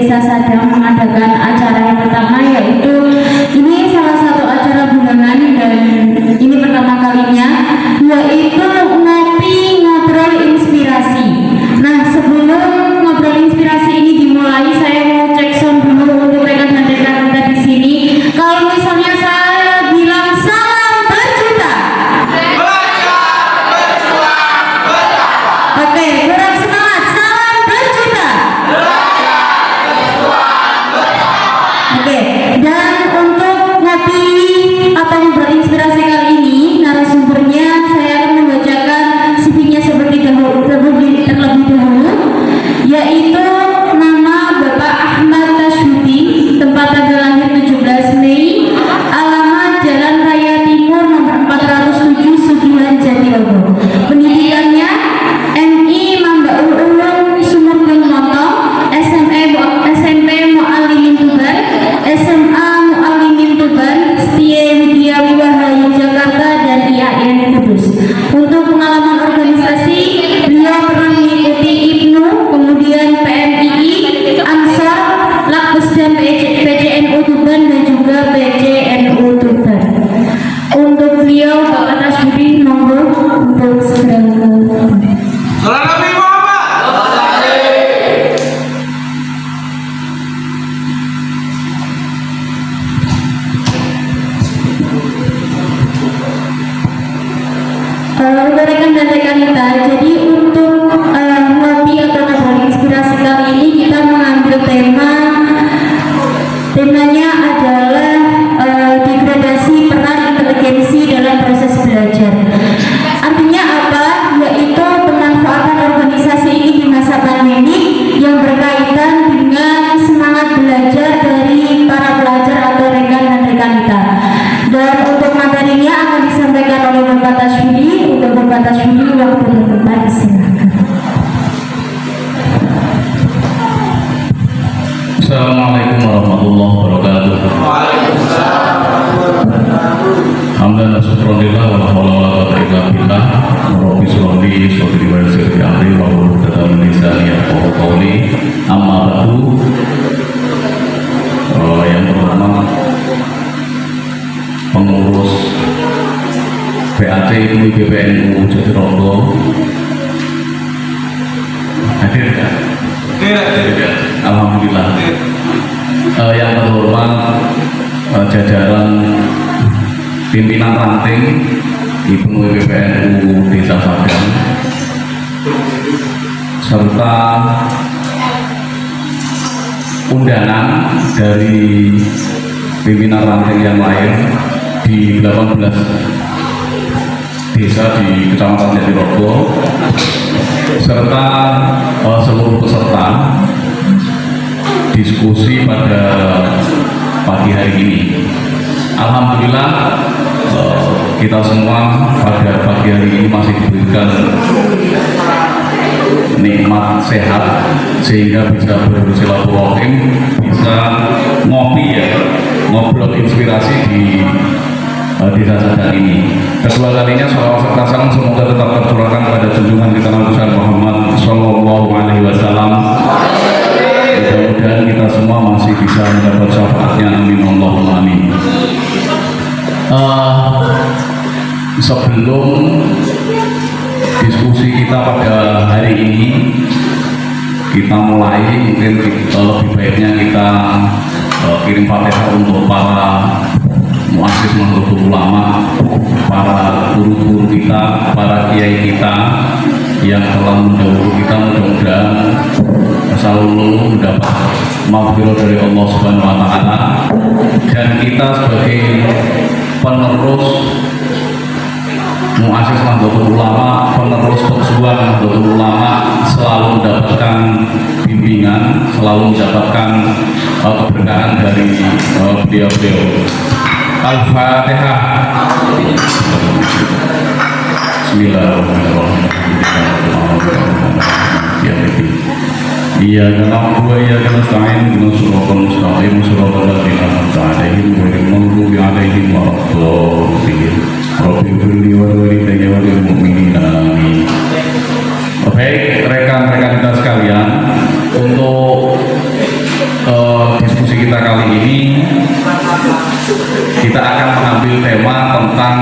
Desa Sadang mengadakan acara yang pertama, yaitu ini salah satu acara bulanan dan ini pertama kalinya, yaitu ngopi ngobrol inspirasi. Nah, sebelum ngobrol inspirasi ini dimulai, saya mau cek sound dulu untuk rekan dan rekan kita di sini. Kalau misalnya saya bilang salam berjuta, oke, kurang semangat. Salam berjuta. Oke, dan untuk ngopi atau ngobrol inspirasi kali ini, narasumbernya saya akan membacakan CV-nya seperti terlebih dahulu, yaitu nama Bapak Ahmad Tashuti, tempat tanggal lahir 17 Mei, alamat Jalan Raya Timur nomor 407 Sugihan Jatirogo. Pendidikannya MI Mambaul Ulum Sumurgun Motong, SMP Muallimin Tuban, SMA Muallimin Tuban, Setia Widya Wiwahayu Jakarta, dan IAIN Kudus. Untuk pengalaman organisasi, beliau pernah mengikuti IPNU, kemudian PMII, Ansor, Lakbesdam PCNU Tuban, dan juga PCNU Tuban. Untuk beliau, Bapak Tasbudi, monggo untuk segera Salam Nabi Muhammad. Untuk rekan dan rekan kita, jadi untuk ngopi atau ngobrol inspirasi kali ini kita mengambil temanya adalah degradasi peran inteligensi dalam proses belajar. Artinya apa? Yaitu pemanfaatan organisasi ini di masa pandemi yang berkaitan dengan semangat belajar dari para pelajar atau rekan dan rekan kita. Dan untuk materinya akan disampaikan oleh Bapak Tasbudi. Untuk Bapak Tasbudi, waktu dan tempat silakan. Assalamualaikum warahmatullahi wabarakatuh. Hamdan wa syukran lillah wa la haula wa la quwwata illa billah. Rabbi shrah li sadri wa yassir li amri wa hlul 'uqdatam min lisani yafqahu qawli. Amma ba'du. Yang pertama, pengurus PAT PBNU Jatirogo hadir kan? Tidak. Alhamdulillah. Yang terhormat jajaran pimpinan ranting IPNU PBNU Desa Sadang, serta undangan dari pimpinan ranting yang lain di 18 desa di Kecamatan Jatirogo, serta seluruh peserta diskusi pada pagi hari ini. Alhamdulillah, kita semua pada pagi hari ini masih diberikan nikmat sehat sehingga bisa bersilaturahim, bisa ngopi ngobrol inspirasi di Desa Sadang ini. Kedua kalinya sholawat serta salam semoga tetap tercurahkan pada junjungan kita Nabi Muhammad Sallallahu Alaihi Wasallam. Mudah-mudahan kita semua masih bisa mendapat syafaatnya, amin Allahumma amin. Sebelum diskusi kita pada hari ini kita mulai, mungkin lebih baiknya kita kirim Fatihah untuk para muassis Nahdlatul Ulama, para guru-guru kita, para kiai kita yang telah mendahului kita. Mudah-mudahan selalu mendapat maghfirah dari Allah Subhanahu wa Ta'ala, dan kita sebagai penerus muassis Nahdlatul Ulama, penerus pejuang Nahdlatul Ulama, selalu mendapatkan bimbingan, selalu mendapatkan keberkahan dari beliau-beliau. Al-Fatihah. Bismillahirrahmanirrahim. Iyyaka na'budu wa iyyaka nasta'in ihdinas siratal mustaqim siratal ladzina an'amta 'alaihim ghairil maghdubi 'alaihim waladdallin. Rabbi ighfirli wa walidayya wa lil mu'minin amin. Baik, rekan-rekan kita sekalian, untuk diskusi kita kali ini kita akan mengambil tema tentang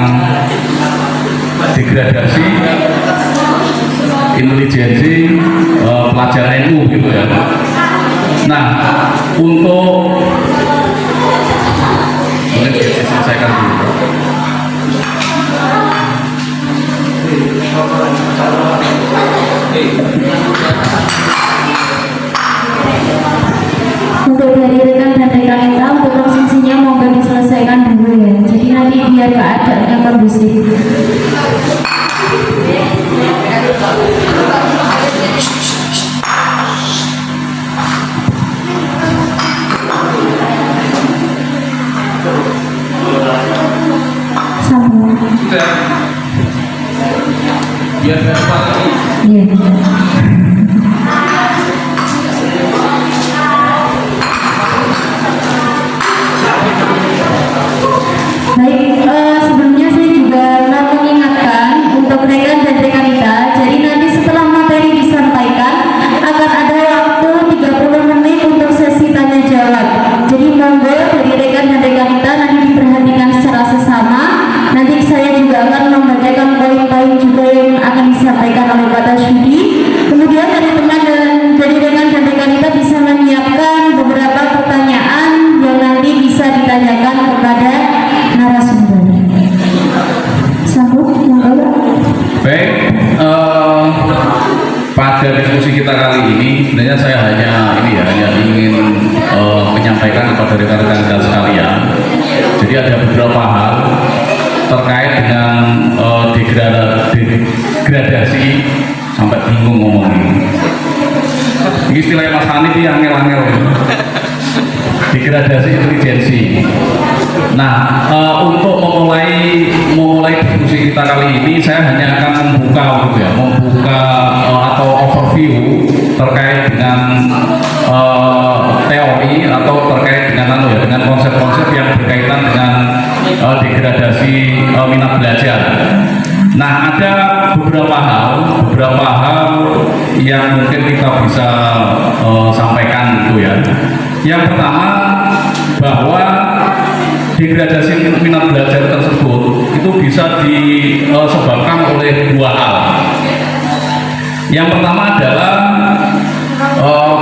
degradasi intelijensi pelajar NU gitu ya. Nah, untuk boleh diselesaikan dulu. Untuk dari rekan dan rekan kita, untuk posisinya monggo diselesaikan dulu ya. Jadi nanti biar keadaannya kondusif. Sambung. Biar verbal lagi. Iya. Baik, sebelumnya saya juga mau mengingatkan untuk rekan dan rekan kita. Jadi nanti setelah materi disampaikan akan ada waktu 30 menit untuk sesi tanya jawab. Jadi monggo dari rekan dan rekan kita nanti diperhatikan secara sesama. Nanti saya juga akan membacakan poin-poin juga yang akan disampaikan oleh Pak Tasyudi. Kemudian dari teman dan dari rekan dan rekan kita bisa menyiapkan beberapa pertanyaan yang nanti bisa ditanyakan kepada narasumber. Sambut yang baru. Baik, pada diskusi kita kali ini sebenarnya saya hanya ingin menyampaikan kepada rekan-rekan kita sekalian. Jadi ada beberapa hal terkait dengan degradasi, sampai bingung ngomongin. Ini istilahnya Mas Hanif ini angel-angel. Degradasi intelijensi. Nah, untuk memulai diskusi kita kali ini, saya hanya akan membuka atau overview terkait dengan teori atau terkait dengan konsep-konsep yang berkaitan dengan degradasi minat belajar. Nah, ada beberapa hal yang mungkin kita bisa sampaikan gitu ya. Yang pertama, bahwa degradasi minat belajar tersebut itu bisa disebabkan oleh dua hal. Yang pertama adalah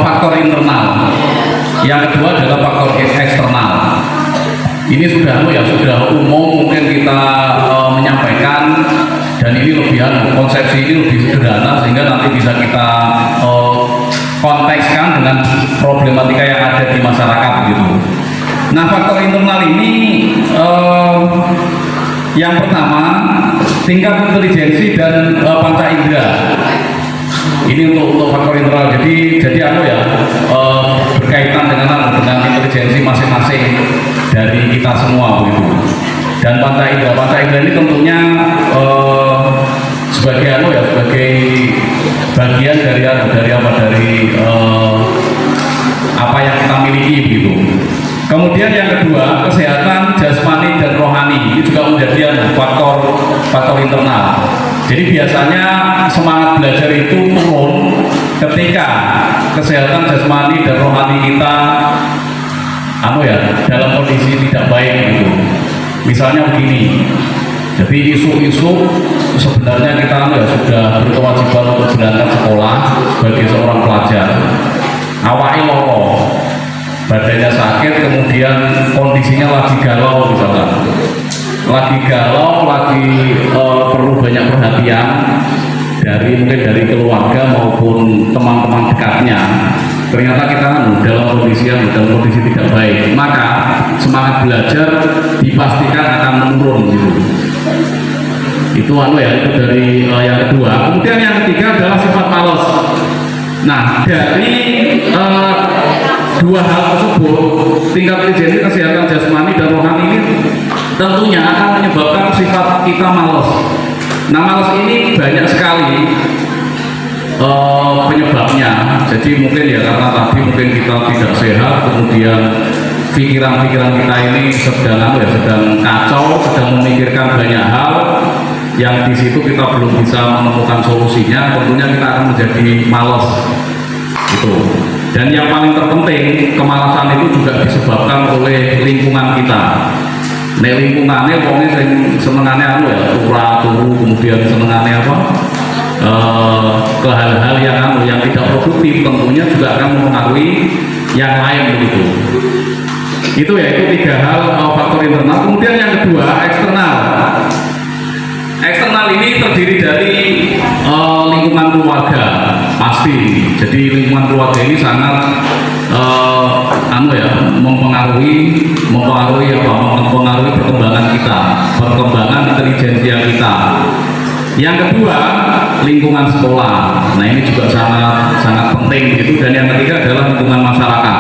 faktor internal, yang kedua adalah faktor eksternal. Ini sudah umum mungkin kita menyampaikan, dan ini konsepsi ini lebih sederhana sehingga nanti bisa kita kontekskan dengan problematika yang ada di masyarakat gitu. Nah, faktor internal ini yang pertama tingkat intelijensi dan panca indera. Ini untuk faktor internal. Jadi berkaitan dengan intelijensi masing-masing dari kita semua begitu. Dan panca indera ini tentunya sebagai bagian dari apa yang kita miliki begitu. Kemudian yang kedua, kesehatan jasmani dan rohani ini juga menjadi faktor internal. Jadi biasanya semangat belajar itu turun ketika kesehatan jasmani dan rohani kita dalam kondisi tidak baik gitu. Misalnya begini. Jadi isu-isu sebenarnya kita sudah berkewajiban untuk berangkat sekolah sebagai seorang pelajar. Awalnya loro, badannya sakit, kemudian kondisinya lagi galau misalkan. Lagi perlu banyak perhatian mungkin dari keluarga maupun teman-teman dekatnya. Ternyata kita dalam kondisi tidak baik, maka semangat belajar dipastikan akan menurun gitu. Itu dari yang kedua. Kemudian yang ketiga adalah sifat malas. Nah, dari dua hal tersebut, tingkat intelijensi, kesehatan jasmani dan rohani ini tentunya akan menyebabkan sifat kita malas. Nah, malas ini banyak sekali penyebabnya. Jadi mungkin karena tadi mungkin kita tidak sehat, kemudian pikiran-pikiran kita ini sedang kacau, sedang memikirkan banyak hal yang di situ kita belum bisa menemukan solusinya. Tentunya kita akan menjadi malas. Itu. Dan yang paling terpenting, kemalasan itu juga disebabkan oleh lingkungan kita. Nek lingkungannya pokoknya senengannya anu ya, turu, kemudian senengannya apa? Ke hal-hal yang anu yang tidak produktif, tentunya juga akan mempengaruhi yang lain begitu. Itu ya, itu 3 hal faktor internal. Kemudian yang kedua, eksternal. Eksternal ini terdiri dari lingkungan keluarga pasti. Jadi lingkungan keluarga ini sangat mempengaruhi perkembangan kita, perkembangan intelijensia kita. Yang kedua, lingkungan sekolah. Nah ini juga sangat penting gitu. Dan yang ketiga adalah lingkungan masyarakat.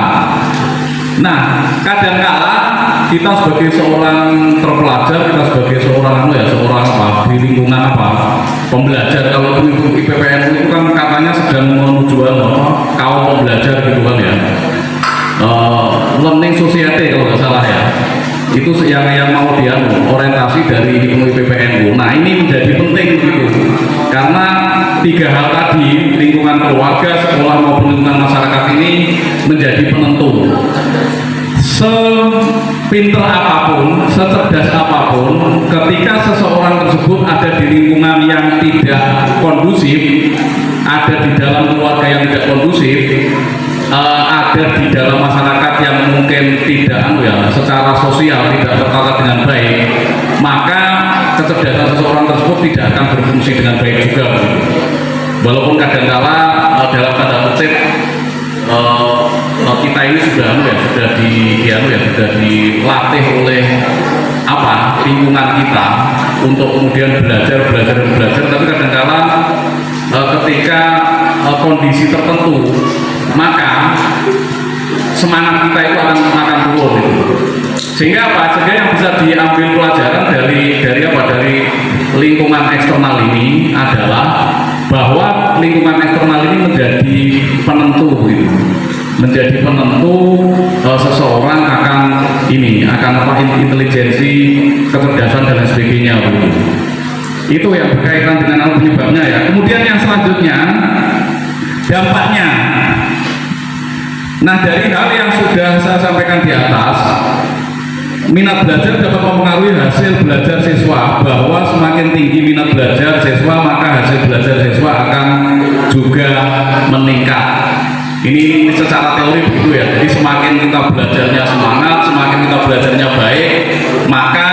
Nah kadangkala kita sebagai seorang terpelajar, kita sebagai seorang di lingkungan pembelajar, kalau itu IPPN itu kan katanya sedang menuju kaum pembelajar gitu kan ya, learning society kalau nggak salah ya, itu yang mau orientasi dari IPPN. Nah ini menjadi penting gitu, karena 3 hal tadi, lingkungan keluarga, sekolah maupun lingkungan masyarakat ini menjadi penentu. Sepinter apapun, secerdas apapun, ketika seseorang tersebut ada di lingkungan yang tidak kondusif, ada di dalam keluarga yang tidak kondusif, ada di dalam masyarakat yang mungkin tidak secara sosial tidak tertata dengan baik, maka kecerdasan seseorang tersebut tidak akan berfungsi dengan baik juga. Walaupun kadangkala dalam tanda kutip kita ini sudah dilatih oleh lingkungan kita untuk kemudian belajar, tapi kadangkala ketika kondisi tertentu, maka semangat kita itu akan turun gitu. Sehingga yang bisa diambil pelajaran dari lingkungan eksternal ini adalah bahwa lingkungan eksternal ini menjadi penentu gitu. Menjadi penentu seseorang akan intelijensi, kecerdasan dan sebagainya gitu. Itu yang berkaitan dengan penyebabnya ya. Kemudian yang selanjutnya, dampaknya. Nah dari hal yang sudah saya sampaikan di atas, minat belajar dapat mempengaruhi hasil belajar siswa. Bahwa semakin tinggi minat belajar siswa, maka hasil belajar siswa akan juga meningkat. Ini secara teori begitu ya. Jadi semakin kita belajarnya semangat, semakin kita belajarnya baik, maka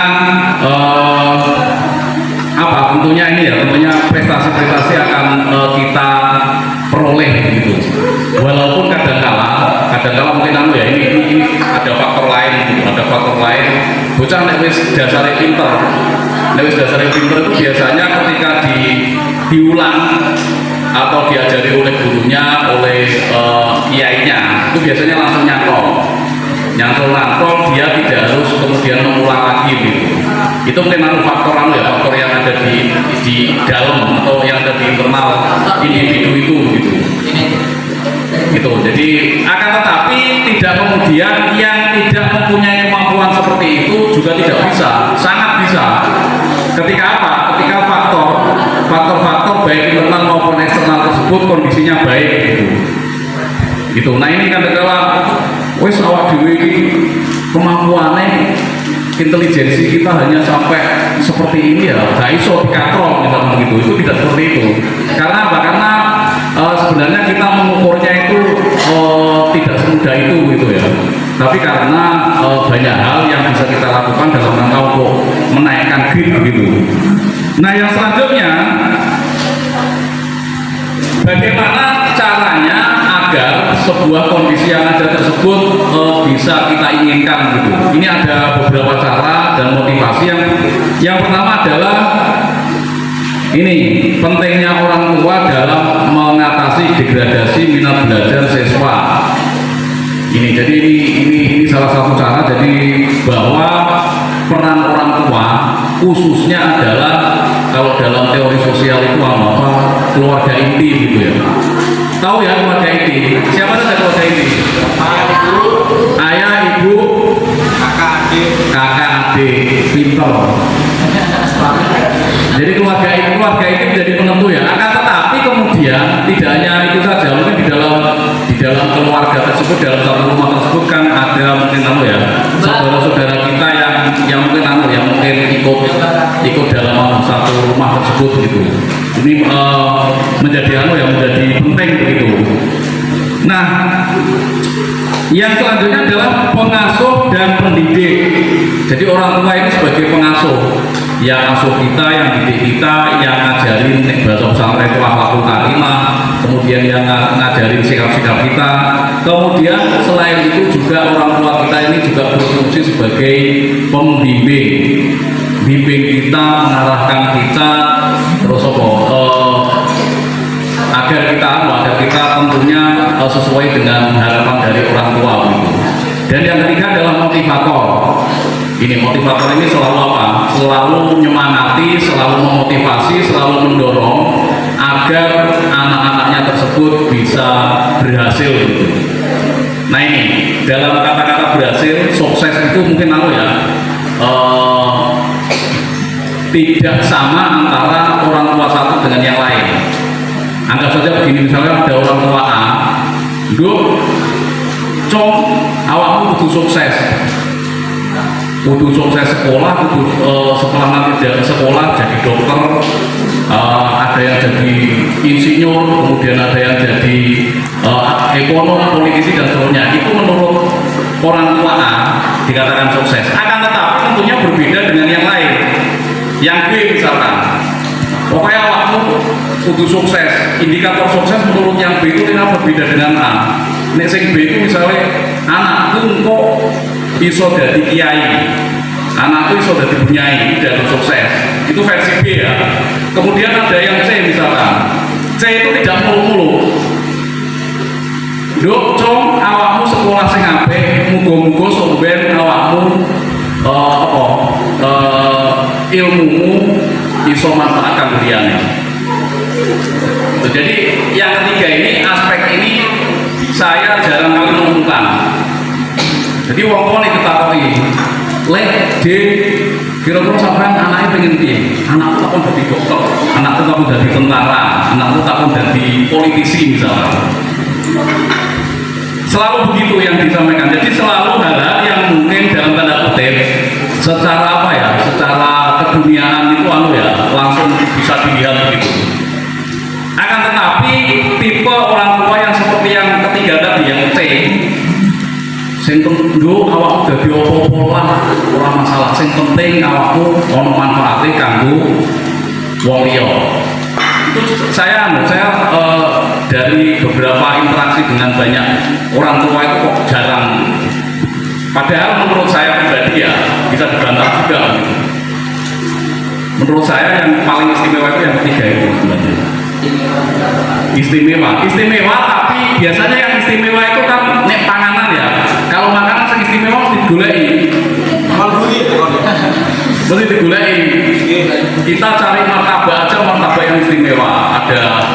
tentunya prestasi-prestasi akan kita peroleh gitu. Walaupun kadangkala mungkin ini ada faktor lain gitu, bocah nek wis dasare pinter itu biasanya ketika diulang atau diajari oleh gurunya, oleh kiainya, itu biasanya langsung nyantol, dia tidak harus kemudian mengulang lagi gitu. Itu mungkin faktor yang ada di dalam atau yang ada di internal individu itu gitu. Jadi akan tetapi tidak kemudian yang tidak mempunyai kemampuan seperti itu juga tidak bisa, sangat bisa. Ketika Ketika faktor baik internal maupun eksternal tersebut kondisinya baik gitu. Nah ini kan adalah wis awak dhewe iki kemampuannya, intelijensi kita hanya sampai seperti ini ya, gak iso dikatrol misalnya begitu. Itu tidak seperti itu. Karena sebenarnya kita mengukurnya itu tidak semudah itu gitu ya. Tapi karena banyak hal yang bisa kita lakukan dalam rangka untuk menaikkan grade gitu. Nah yang selanjutnya, bagaimana caranya agar sebuah kondisi yang ada tersebut bisa kita inginkan gitu. Ini ada beberapa cara dan motivasi. Yang pertama adalah ini pentingnya orang tua dalam mengatasi degradasi minat belajar siswa. Jadi ini salah satu cara. Jadi bahwa peran orang tua khususnya adalah kalau dalam teori sosial itu keluarga inti gitu ya. Tahu ya keluarga inti? Siapa saja keluarga inti? Ayah, ibu, kakak, adik, pinter. Jadi keluarga inti menjadi penentu ya. Akan tetapi kemudian tidak hanya itu saja, mungkin di warga tersebut dalam satu rumah tersebut kan ada mungkin saudara-saudara kita yang mungkin ikut dalam satu rumah tersebut gitu. Ini menjadi penting begitu. Nah, yang selanjutnya adalah pengasuh dan pendidik. Jadi orang tua ini sebagai pengasuh, yang asuh kita, yang didik kita, yang ngajarin bahasa pesantren itu akhlakul karimah, kemudian yang ngajarin sikap-sikap kita. Kemudian selain itu juga orang tua kita ini juga berfungsi sebagai pembimbing, bimbing kita, mengarahkan kita, terus agar kita tentunya sesuai dengan harapan dari orang tua gitu. Dan yang ketiga adalah motivator. Ini motivator ini selalu apa? Selalu menyemangati, selalu memotivasi, selalu mendorong agar anak-anaknya tersebut bisa berhasil gitu. Nah ini dalam kata-kata berhasil, sukses itu mungkin tidak sama antara orang tua satu dengan yang lain. Anggap saja begini, misalnya ada orang tua A, awakmu kudu sukses sekolah, setelah nanti jadi sekolah jadi dokter, ada yang jadi insinyur, kemudian ada yang jadi ekonom, politisi dan seterusnya. Itu menurut orang tua A dikatakan sukses. Akan tetapi tentunya berbeda dengan yang lain. Yang B misalkan, pokoknya awakmu kudu sukses. Indikator sukses menurut yang B itu berbeda dengan A. Nek sing B itu misalnya anakku kok iso dadi kiai, anakku iso dadi bunyai, dan sukses. Itu versi B ya. Kemudian ada yang C misalkan, C itu tidak mulu-mulu. Dok, awakmu sekolah sing apik, muga-muga somben awakmu ilmumu iso manfaatkan liyane. Jadi yang ketiga ini, aspek ini saya jarang kali menemukan. Jadi wong tua nek ketakoki, "Lek, Dik, kira-kira sampean anaknya pengen piye? Anakku takon dadi dokter, anakku takon dadi tentara, anakku takon dadi politisi misalnya." Selalu begitu yang disampaikan. Jadi selalu hal-hal yang mungkin dalam tanda kutip secara secara keduniaan itu langsung bisa dilihat begitu. Akan tetapi tipe orang tua yang seperti yang ketiga tadi, yang C, sing penting awakmu dadi opo-opo lah, ora masalah, sing penting awakmu ono manfaate kanggo wong liya. Itu saya dari beberapa interaksi dengan banyak orang tua itu kok jarang. Padahal menurut saya pribadi bisa dibantah juga gitu. Menurut saya yang paling istimewa itu yang ketiga itu sebenarnya. Istimewa, tapi biasanya yang istimewa itu kan nek panganan ya. Kalau makanan yang istimewa mesti digoleki. Mesti digoleki. Kita cari martabak aja, martabak yang istimewa. Ada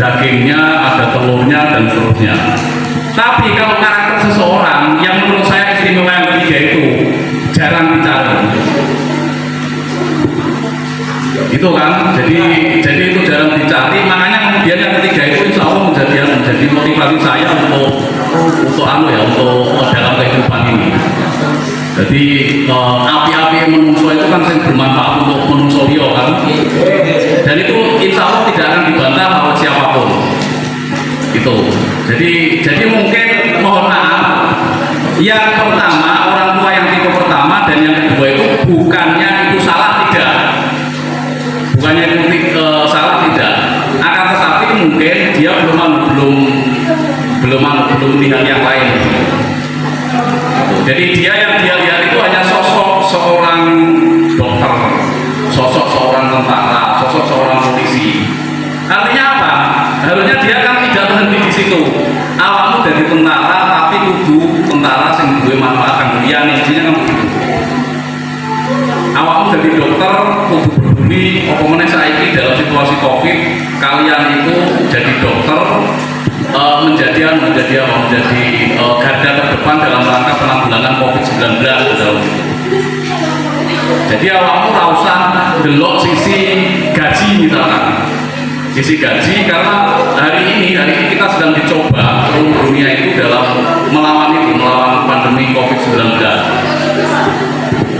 dagingnya, ada telurnya dan seterusnya. Tapi kalau karakter seseorang yang menurut saya istimewa yang ketiga itu jarang dicari. Itu kan, jadi itu jarang dicari. Makanya kemudian yang ketiga itu insya Allah menjadi motivasi saya untuk dalam kehidupan ini. Jadi api-api menungso itu kan bermanfaat untuk menungso liya kan. Dan itu insya Allah tidak akan dibantah oleh siapapun. Itu. Jadi mungkin mohon maaf. Yang pertama, orang tua yang tipe pertama dan yang kedua itu bukannya itu salah, tidak. Bukannya itu salah, tidak. Akan tetapi mungkin dia belum lihat yang lain. Jadi dia lihat itu hanya sosok seorang dokter, sosok seorang tentara, sosok seorang polisi. Artinya apa? Harusnya dia kan tidak berhenti di situ. Awakmu dari tentara tapi kudu tentara sing duwe manfaat kanggo liyane, intinya kan begitu. Awakmu dari dokter kudu peduli apa meneh saiki dalam situasi Covid, kalian itu jadi dokter menjadi garda terdepan dalam rangka penanggulangan COVID-19 dalam itu. Jadi awakmu ora usah delok sisi gaji misalkan. isi gaji karena hari ini kita sedang dicoba seluruh dunia itu dalam melawan pandemi COVID-19.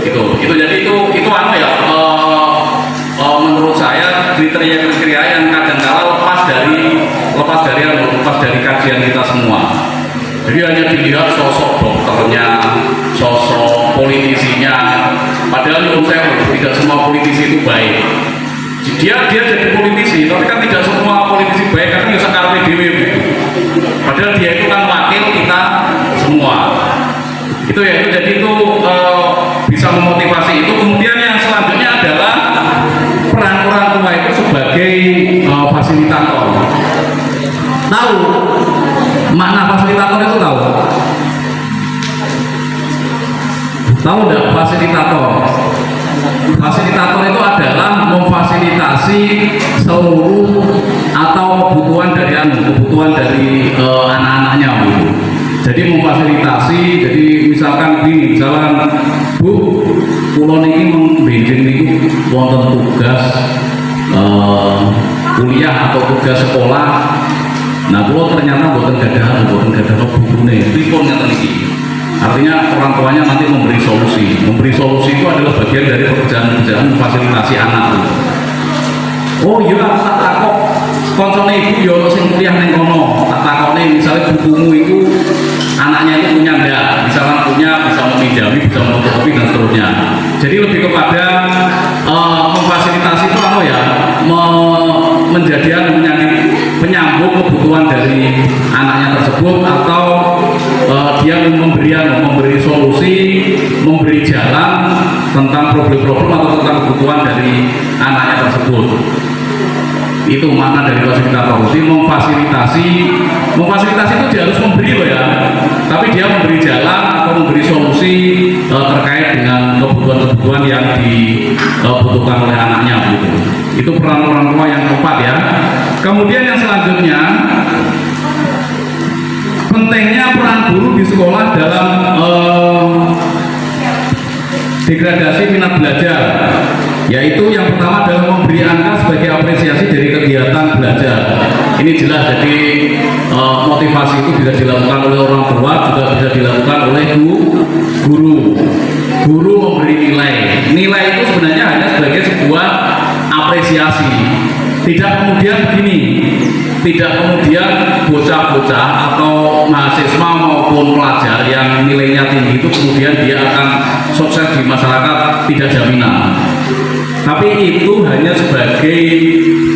Itu jadi itu anu ya, menurut saya kriteria yang kadang-kala lepas dari kajian kita semua. Jadi hanya dilihat sosok dokternya, sosok politisinya, padahal menurut saya tidak semua politisi itu baik. Dia jadi politisi, tapi kan tidak semua politisi baik, karena bisa karpe dewe gitu. Padahal dia itu kan wakil kita semua. Itu ya, jadi itu bisa memotivasi itu. Kemudian yang selanjutnya adalah peran orang tua itu sebagai fasilitator. Tahu makna fasilitator itu tahu? Tahu enggak fasilitator? Fasilitator itu adalah memfasilitasi seluruh atau kebutuhan dari anak-anaknya gitu. Jadi memfasilitasi, jadi misalkan gini, Bu, kula niki membenjing niku wonten tugas kuliah atau tugas sekolah. Nah, kula ternyata mboten gadah bukune. Pripun ngeten iki? Artinya orang tuanya nanti memberi solusi. Memberi solusi itu adalah bagian dari pekerjaan memfasilitasi anak. Oh iya, tak takok koncone ibu yo sing kuliah ning kono. Tak takokne misalnya bukumu itu anaknya itu punya enggak? Misalnya punya, bisa meminjami, bisa menutupi dan seterusnya. Jadi lebih kepada memfasilitasi itu apa ya? Menjadi penyambung kebutuhan dari anaknya tersebut, atau dia memberi solusi, memberi jalan tentang problem-problem atau tentang kebutuhan dari anaknya tersebut. Itu makna dari fasilitator. Jadi memfasilitasi itu dia harus memberi loh ya, tapi dia memberi jalan atau memberi solusi terkait dengan kebutuhan-kebutuhan yang dibutuhkan oleh anaknya gitu. Itu peran orang tua yang tepat ya. Kemudian yang selanjutnya, pentingnya peran guru di sekolah dalam degradasi minat belajar, yaitu yang pertama adalah memberi angka sebagai apresiasi dari kegiatan belajar. Ini jelas, jadi motivasi itu bisa dilakukan oleh orang tua, juga bisa dilakukan oleh guru. Guru memberi nilai itu sebenarnya hanya sebagai sebuah apresiasi. Tidak kemudian bocah-bocah atau mahasiswa maupun pelajar yang nilainya tinggi itu kemudian dia akan sukses di masyarakat, tidak jaminan. Tapi itu hanya sebagai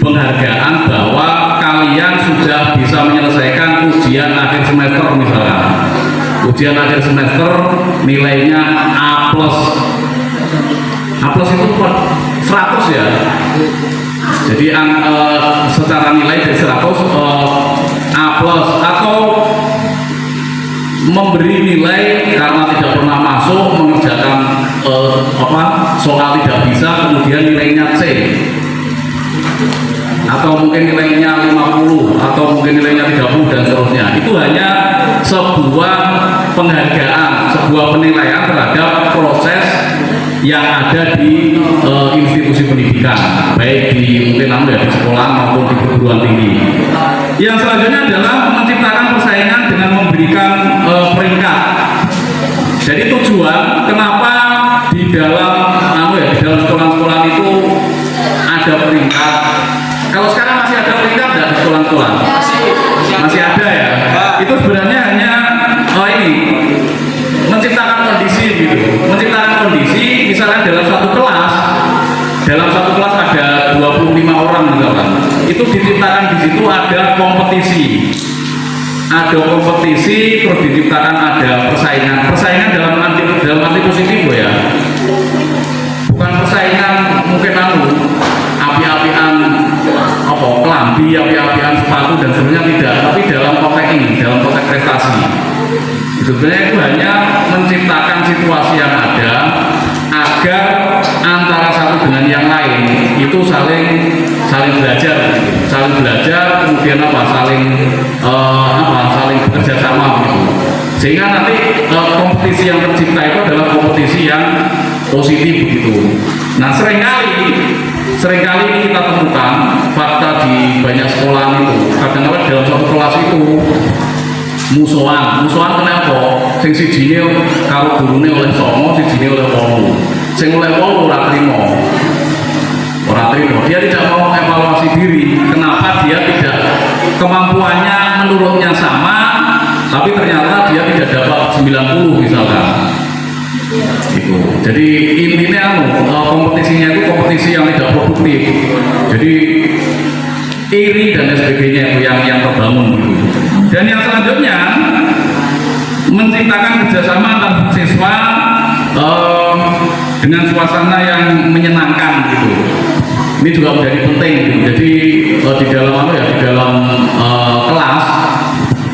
penghargaan bahwa kalian sudah bisa menyelesaikan ujian akhir semester misalnya. Ujian akhir semester nilainya A+. A+ itu 100 ya. Jadi secara nilai dari 100 A+, atau memberi nilai karena tidak pernah masuk mengerjakan soal tidak bisa, kemudian nilainya C, atau mungkin nilainya 50, atau mungkin nilainya 30 dan seterusnya. Itu hanya sebuah penghargaan, sebuah penilaian terhadap proses yang ada di institusi pendidikan, baik di mungkin di sekolah maupun di perguruan tinggi. Yang selanjutnya adalah menciptakan persaingan dengan memberikan peringkat. Jadi tujuan kenapa di dalam sekolah-sekolah itu ada peringkat. Kalau sekarang masih ada peringkat dan sekolah-sekolah masih ada ya. Itu sebenarnya hanya menciptakan kondisi gitu, menciptakan kondisi. Misalnya dalam satu kelas ada 25 orang misalkan, itu diciptakan di situ ada kompetisi, terus diciptakan ada persaingan dalam arti positif ya, bukan persaingan mungkin api-apian kelambi, api-apian sepatu dan sebenarnya tidak, tapi dalam konteks prestasi. Sebenarnya itu hanya menciptakan situasi yang ada agar antara satu dengan yang lain itu saling belajar, kemudian saling bekerja sama gitu. Sehingga nanti kompetisi yang tercipta itu adalah kompetisi yang positif begitu. Nah, seringkali seringkali kita temukan fakta di banyak sekolah itu, kadang-kadang dalam satu kelas itu musuhan kenapa? Sing sijine karo gurune oleh songo, sijine oleh wolu. Sing oleh wolu ora trimo. Dia tidak mau evaluasi diri. Kenapa dia tidak kemampuannya menurutnya sama, tapi ternyata dia tidak dapat 90 misalkan. Itu. Jadi intinya kompetisinya itu kompetisi yang tidak produktif. Jadi iri dan sebagainya itu yang terbangun gitu. Dan yang selanjutnya menciptakan kerjasama antar siswa dengan suasana yang menyenangkan gitu. Ini juga menjadi penting gitu. Jadi di dalam di dalam kelas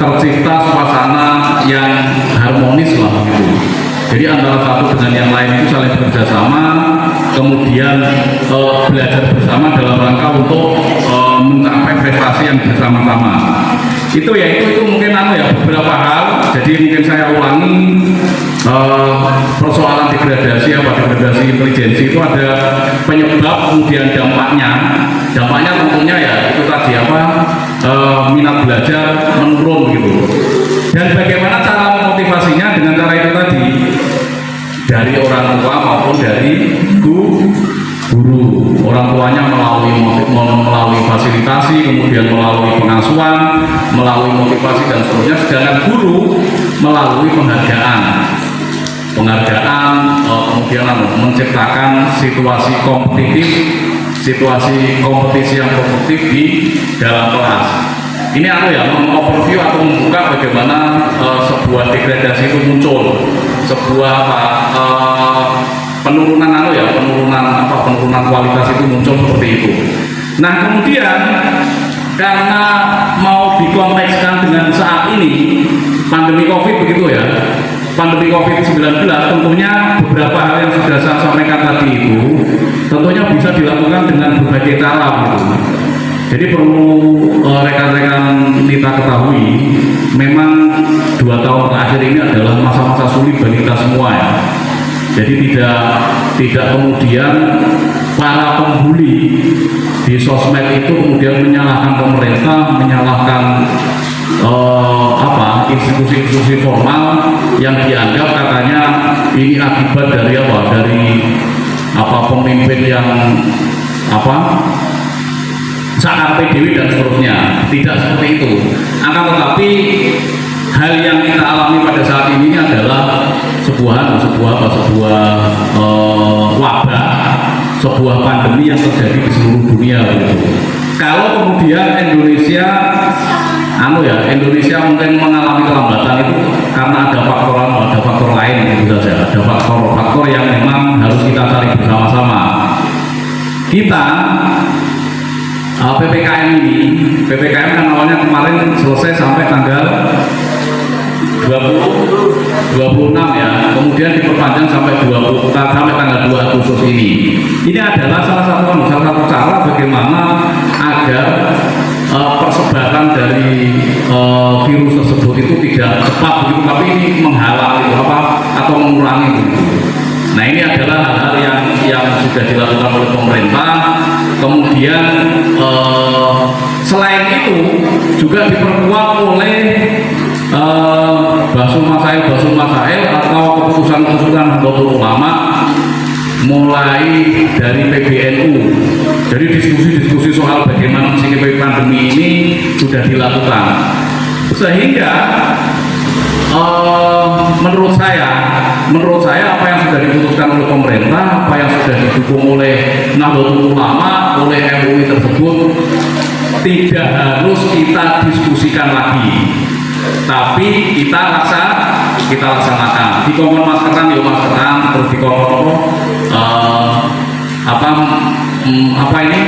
tercipta suasana yang harmonis lah gitu. Jadi antara satu dengan yang lain itu saling bekerjasama, kemudian belajar bersama dalam rangka untuk mencapai prestasi yang bersama-sama. Itu mungkin beberapa hal. Jadi mungkin saya ulangi persoalan degradasi intelijensi itu ada penyebab, kemudian dampaknya tentunya ya itu tadi minat belajar menurun gitu. Dan bagaimana cara memotivasinya? Dengan cara itu tadi, dari orang tua maupun dari guru. Orang tuanya melalui fasilitasi, kemudian melalui pengasuhan, melalui motivasi dan seterusnya. Sedangkan guru melalui penghargaan, kemudian menciptakan situasi kompetisi yang produktif di dalam kelas. Ini mengoverview atau membuka bagaimana sebuah degradasi itu muncul, sebuah penurunan kualitas itu muncul seperti itu. Nah kemudian karena mau dikontekskan dengan saat ini pandemi COVID begitu ya, pandemi COVID-19, tentunya beberapa hal yang sudah saya sampaikan tadi itu tentunya bisa dilakukan dengan berbagai cara gitu. Jadi perlu rekan-rekan kita ketahui, memang 2 tahun terakhir ini adalah masa-masa sulit bagi kita semua ya. Jadi tidak kemudian para pembuli di sosmed itu kemudian menyalahkan pemerintah, menyalahkan institusi formal yang dianggap katanya ini akibat dari pemimpin yang sakar PDW dan seterusnya. Tidak seperti itu. Akan tetapi hal yang kita alami pada saat ini adalah sebuah wabah, sebuah pandemi yang terjadi di seluruh dunia gitu. Kalau kemudian Indonesia mungkin mengalami kelambatan itu karena ada faktor lain gitu saja. Ada faktor yang memang harus kita cari bersama-sama. Kita PPKM kan awalnya kemarin selesai sampai tanggal 26 ya, kemudian diperpanjang sampai tanggal 2 Agustus ini. Ini adalah salah satu cara bagaimana agar persebaran dari virus tersebut itu tidak cepat begitu, tapi ini menghalang atau mengurangi gitu. Nah ini adalah hal-hal yang sudah dilakukan oleh pemerintah. Kemudian selain itu juga diperkuat oleh Basul Masail atau keputusan Nahdlatul Ulama mulai dari PBNU. Jadi diskusi soal bagaimana menyikapi pandemi ini sudah dilakukan, sehingga menurut saya apa yang sudah diputuskan oleh pemerintah, apa yang sudah didukung oleh Nahdlatul Ulama, oleh MUI tersebut tidak harus kita diskusikan lagi, tapi kita laksanakan. Dikongkon maskeran, terus dikongkon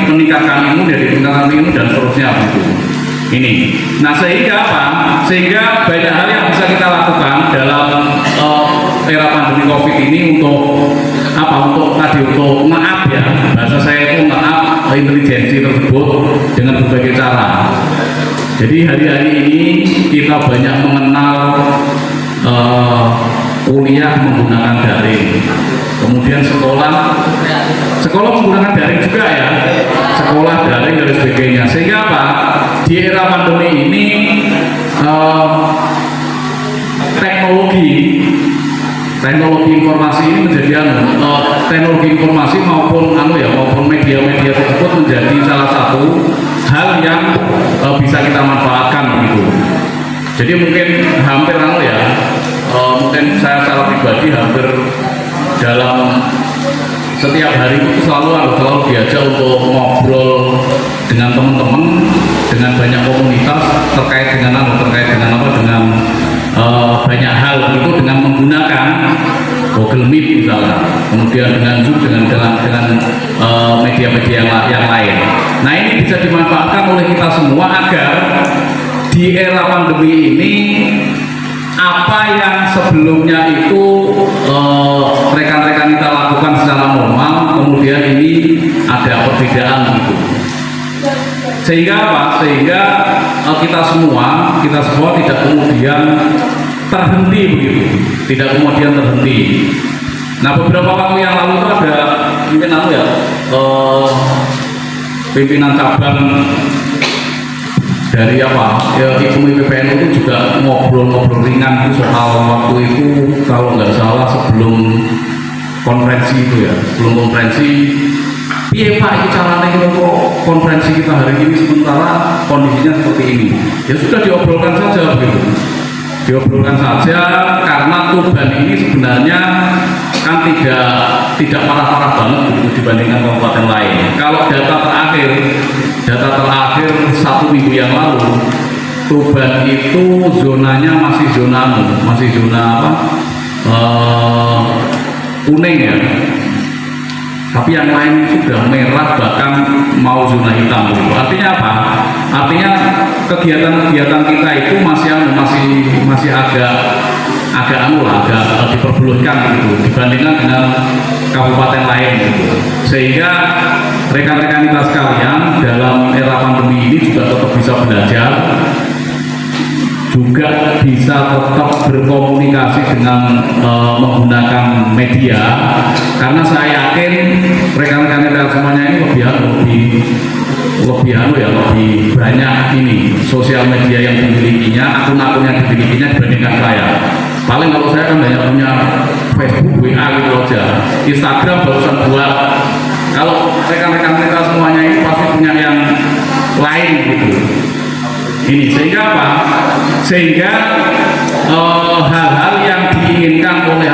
meningkatkan imun dan seterusnya gitu. Ini. Nah sehingga banyak hal yang bisa kita lakukan dalam era pandemi COVID ini untuk maaf ya, bahasa saya itu maaf intelijensi tersebut dengan berbagai cara. Jadi hari-hari ini kita banyak mengenal kuliah menggunakan daring, kemudian sekolah menggunakan daring juga ya, sekolah daring dan sebagainya. Sehingga apa? Di era pandemi ini teknologi informasi ini menjadi teknologi informasi maupun media-media tersebut menjadi salah satu hal yang bisa kita manfaatkan begitu. Jadi mungkin hampir mungkin saya secara pribadi hampir dalam setiap hari itu selalu diajak untuk ngobrol dengan teman-teman, dengan banyak komunitas terkait dengan banyak hal itu dengan menggunakan Google Meet misalnya, kemudian dengan Zoom, dengan media-media yang lain. Nah, ini bisa dimanfaatkan oleh kita semua agar di era pandemi ini apa yang sebelumnya itu rekan-rekan kita lakukan secara normal, kemudian ini ada perbedaan gitu. Sehingga apa? Sehingga kita semua tidak kemudian terhenti begitu, tidak kemudian terhenti. Nah, beberapa waktu yang lalu itu ada pimpinan cabang dari IPMI PPN itu juga ngobrol ringan itu soal waktu itu, kalau nggak salah sebelum konferensi itu ya, iya Pak, itu caranya kita kok konferensi kita hari ini sementara kondisinya seperti ini. Ya sudah, diobrolkan saja begitu. Diobrolkan saja, karena Tuban ini sebenarnya kan tidak parah-parah banget begitu dibandingkan kabupaten lain. Kalau data terakhir 1 minggu yang lalu, Tuban itu zonanya masih zona kuning ya. Tapi yang lain sudah merah, bahkan mau zona hitam. Artinya apa? Artinya kegiatan kita itu masih agak diperbolehkan gitu dibandingkan dengan kabupaten lain gitu. Sehingga rekan-rekan kita sekalian dalam era pandemi ini juga tetap bisa belajar, juga bisa tetap berkomunikasi dengan menggunakan media, karena saya yakin rekan-rekan kita semuanya ini lebih banyak ini sosial media yang dimilikinya, akun-akun yang dimilikinya dibandingkan saya. Paling kalau saya kan banyak punya Facebook, WA gitu aja, Instagram barusan buat. Kalau rekan-rekan kita semuanya ini pasti punya yang lain gitu. Ini sehingga apa? Sehingga hal-hal yang diinginkan oleh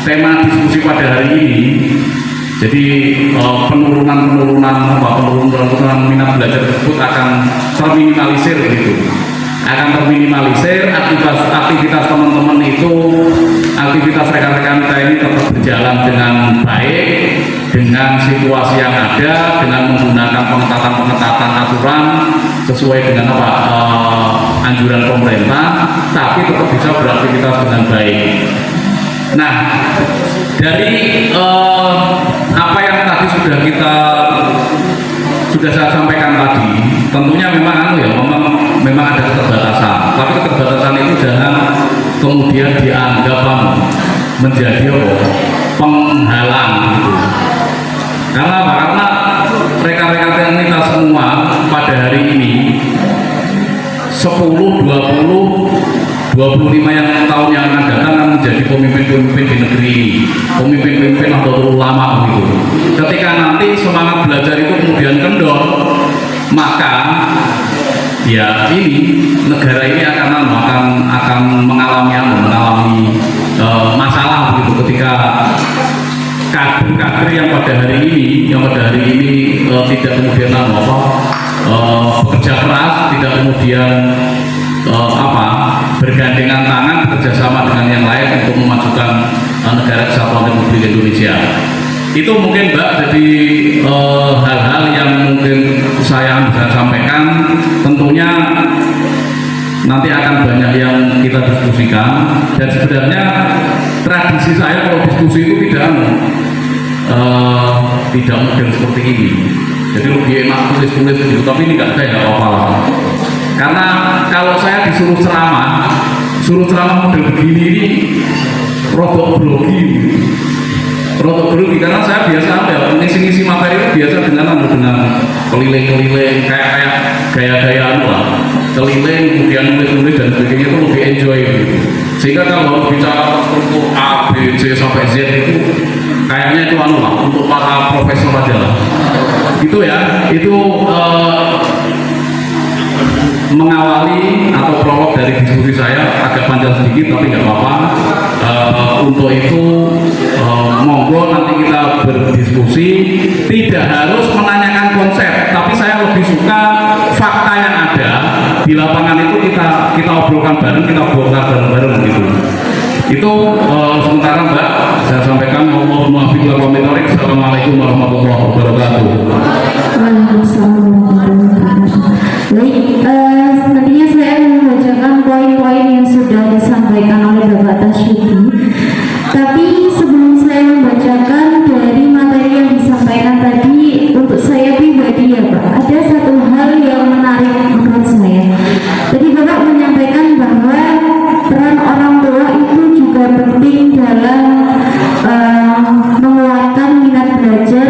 tema diskusi pada hari ini, jadi penurunan minat belajar tersebut akan terminimalisir gitu. Aktivitas teman-teman itu, aktivitas rekan-rekan kita ini tetap berjalan dengan baik, dengan situasi yang ada, dengan menggunakan pengetatan aturan sesuai dengan anjuran pemerintah, tapi tetap bisa beraktivitas dengan baik. Nah, dari apa yang tadi sudah saya sampaikan tadi, tentunya memang memang ada keterbatasan, tapi keterbatasan itu jangan kemudian dianggap menjadi penghalang gitu. Karena apa? Karena rekan-rekan kita semua pada hari ini 10, 20, 25 tahun yang akan datang akan menjadi pemimpin-pemimpin di negeri ini, pemimpin-pemimpin atau ulama begitu. Ketika nanti semangat belajar itu kemudian kendor, maka ya ini negara ini akan mengalami masalah begitu, ketika kader-kader yang pada hari ini tidak kemudian bekerja keras, tidak kemudian bergandengan tangan bekerjasama dengan yang lain untuk memajukan negara kesatuan Republik Indonesia. Itu mungkin Mbak, jadi hal-hal yang mungkin saya bisa sampaikan. Tentunya nanti akan banyak yang kita diskusikan, dan sebenarnya tradisi saya kalau diskusi itu tidak model seperti ini. Jadi lebih enak tulis-tulis gitu, tapi ini nggak apa-apa lah. Karena kalau saya disuruh ceramah model begini ini rodok grogi karena saya biasa apa ya ngisi materi itu biasa dengan keliling kayak gaya lah keliling kemudian nulis dan sebagainya itu lebih enjoy gitu. Sehingga kalau bicara untuk A, B, C sampai Z itu kayaknya itu lah untuk para profesor aja lah gitu ya. Itu mengawali atau prolog dari diskusi saya agak panjang sedikit tapi nggak apa-apa. Untuk itu monggo nanti kita berdiskusi, tidak harus menanyakan konsep, tapi saya lebih suka fakta yang ada di lapangan itu kita obrolkan bareng, kita bongkar bareng-bareng gitu. Itu sementara Mbak saya sampaikan. Assalamualaikum warahmatullahi wabarakatuh. Waalaikumsalam warahmatullahi wabarakatuh. Baik, nantinya saya membacakan poin-poin yang sudah disampaikan oleh Bapak Tasyuti. Tapi sebelum saya membacakan dari materi yang disampaikan tadi, untuk saya pribadi ya Pak, ada satu hal yang menarik menurut saya. Tadi Bapak menyampaikan bahwa peran orang tua itu juga penting dalam menguatkan minat belajar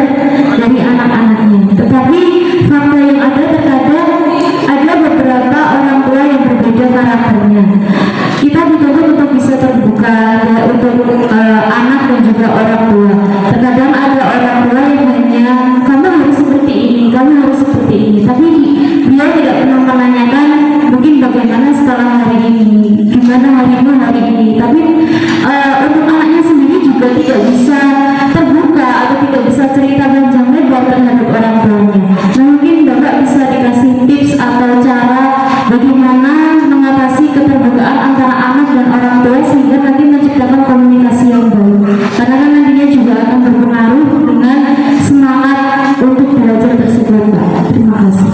dari anak-anaknya. Tetapi fakta yang ada terkadang ada beberapa orang tua yang berbeda karakternya. Kita dituntut untuk bisa terbuka ya, untuk anak dan juga orang tua. Terkadang ada orang tua yang hanya kamu harus seperti ini, kamu harus seperti ini. Tapi dia tidak pernah menanyakan mungkin bagaimana setelah hari ini, gimana harimu hari ini. Tapi untuk anaknya sendiri juga tidak bisa terbuka atau tidak bisa cerita panjang lebar terhadap orang tuanya. Nah, mungkin Bapak bisa dikasih tips atau cara bagaimana mengatasi keterbukaan antara anak dan orang tua sehingga nanti menciptakan komunikasi yang baik. Karena kan nantinya juga akan berpengaruh dengan semangat untuk belajar tersebut, Pak. Terima kasih.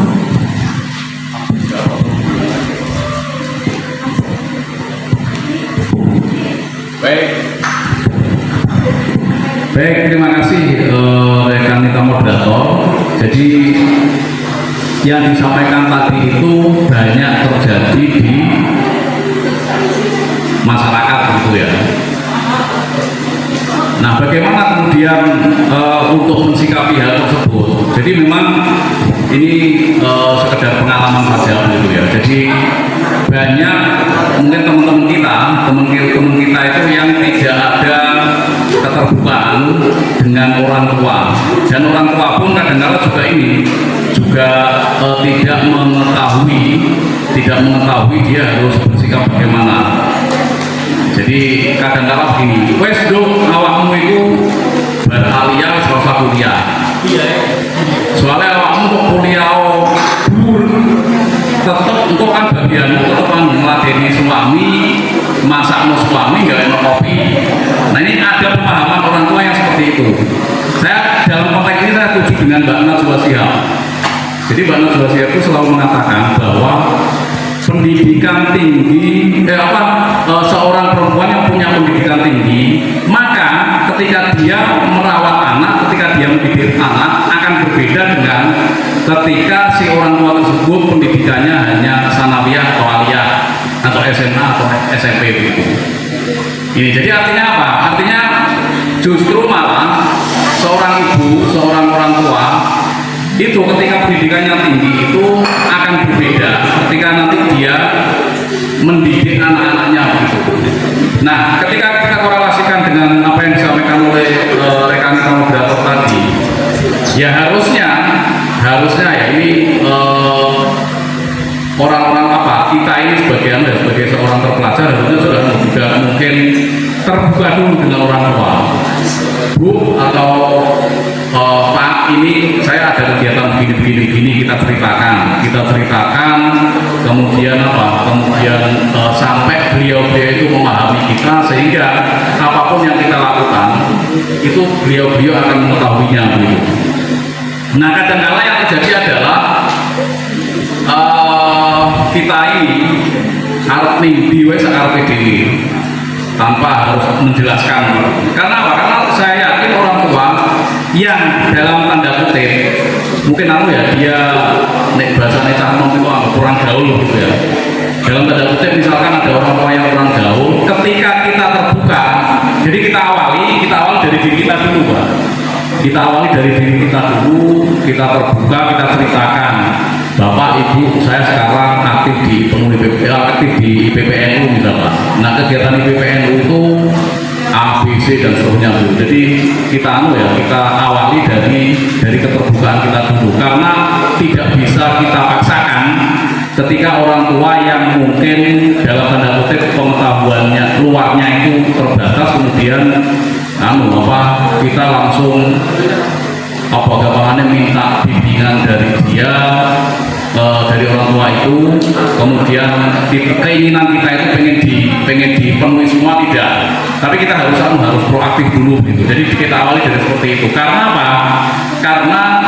Baik, terima kasih rekan kita moderator. Jadi yang disampaikan tadi itu banyak terjadi di masyarakat gitu ya. Nah, bagaimana kemudian untuk mensikapi hal tersebut? Jadi memang ini sekedar pengalaman saja gitu ya. Jadi banyak mungkin teman-teman kita itu yang tidak ada keterbukaan dengan orang tua, dan orang tua pun kadang-kadang juga tidak mengetahui dia harus bersikap bagaimana. Jadi kadang-kadang begini, wes dong awakmu itu beralih selesai kuliah. Soalnya awakmu kok kuliah tetap untuk kan bagian tetap meladeni suami, masak suami, nggak enak kopi. Nah, ini ada pemahaman orang tua yang seperti itu. Saya dalam konteks ini saya setuju dengan Mbak Najwa Shihab. Jadi Mbak Najwa Shihab itu selalu mengatakan bahwa pendidikan tinggi, seorang perempuan yang punya pendidikan tinggi, maka ketika dia merawat anak, ketika dia mendidik anak akan berbeda dengan ketika si orang tua tersebut pendidikannya hanya sanawiyah atau aliyah atau SMA atau SMP begitu. Ini jadi artinya apa? Artinya justru malah seorang ibu, seorang orang tua itu ketika pendidikannya tinggi itu akan berbeda ketika nanti dia mendidik anak-anaknya begitu. Nah, ketika kita korelasikan dengan apa yang disampaikan oleh rekan moderator tadi, ya harusnya ya ini orang-orang kita ini sebagai seorang terpelajar harusnya juga mungkin terbuka dulu dengan orang tua. Bu atau Pak, ini saya ada kegiatan begini kita ceritakan kemudian sampai beliau itu memahami kita sehingga apapun yang kita lakukan itu beliau akan mengetahuinya begitu. Nah, kadang-kala yang terjadi adalah kita ini harus mimpi sakarepe dhewe tanpa harus menjelaskan. Karena apa? Karena saya yakin orang tua yang dalam tanda kutip mungkin dia nek bahasane cah nom itu kurang gaul gitu ya. Dalam tanda kutip misalkan ada orang tua yang kurang gaul, ketika kita terbuka Jadi kita awali dari diri kita dulu, Pak. Kita awali dari diri kita dulu, kita terbuka, kita ceritakan. Bapak, Ibu, saya sekarang aktif di IPPNU misalnya. Nah, kegiatan IPPNU itu A, B, C dan seterusnya Bu. Jadi kita kita awali dari keterbukaan kita dulu, karena tidak bisa kita paksakan ketika orang tua yang mungkin dalam tanda kutip pengetahuannya luarnya itu terbatas, kemudian kita langsung gampangannya minta bimbingan dari dia, dari orang tua itu, kemudian keinginan kita itu pengen dipenuhi semua, tidak. Tapi kita harus proaktif dulu gitu. Jadi kita awali dari seperti itu. Karena apa? Karena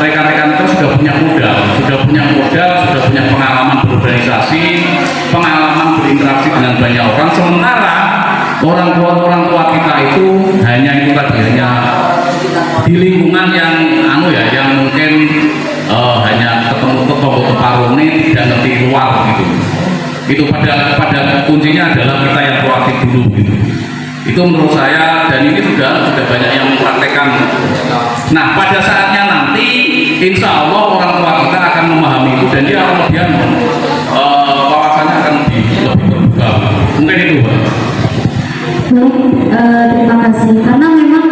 rekan-rekan itu sudah punya modal, sudah punya pengalaman berorganisasi, pengalaman berinteraksi dengan banyak orang. Sementara orang tua kita itu hanya di lingkungan yang yang mungkin hanya ketemu teparone, tidak ngerti luar gitu. Itu pada kuncinya adalah kita yang proaktif dulu gitu. Itu menurut saya, dan ini sudah banyak yang mempraktekkan. Nah, pada saatnya nanti insya Allah orang tua kita akan memahami itu, dan dia kemudian wawasannya akan lebih terbuka. Mungkin itu, Pak. Terima kasih. Karena memang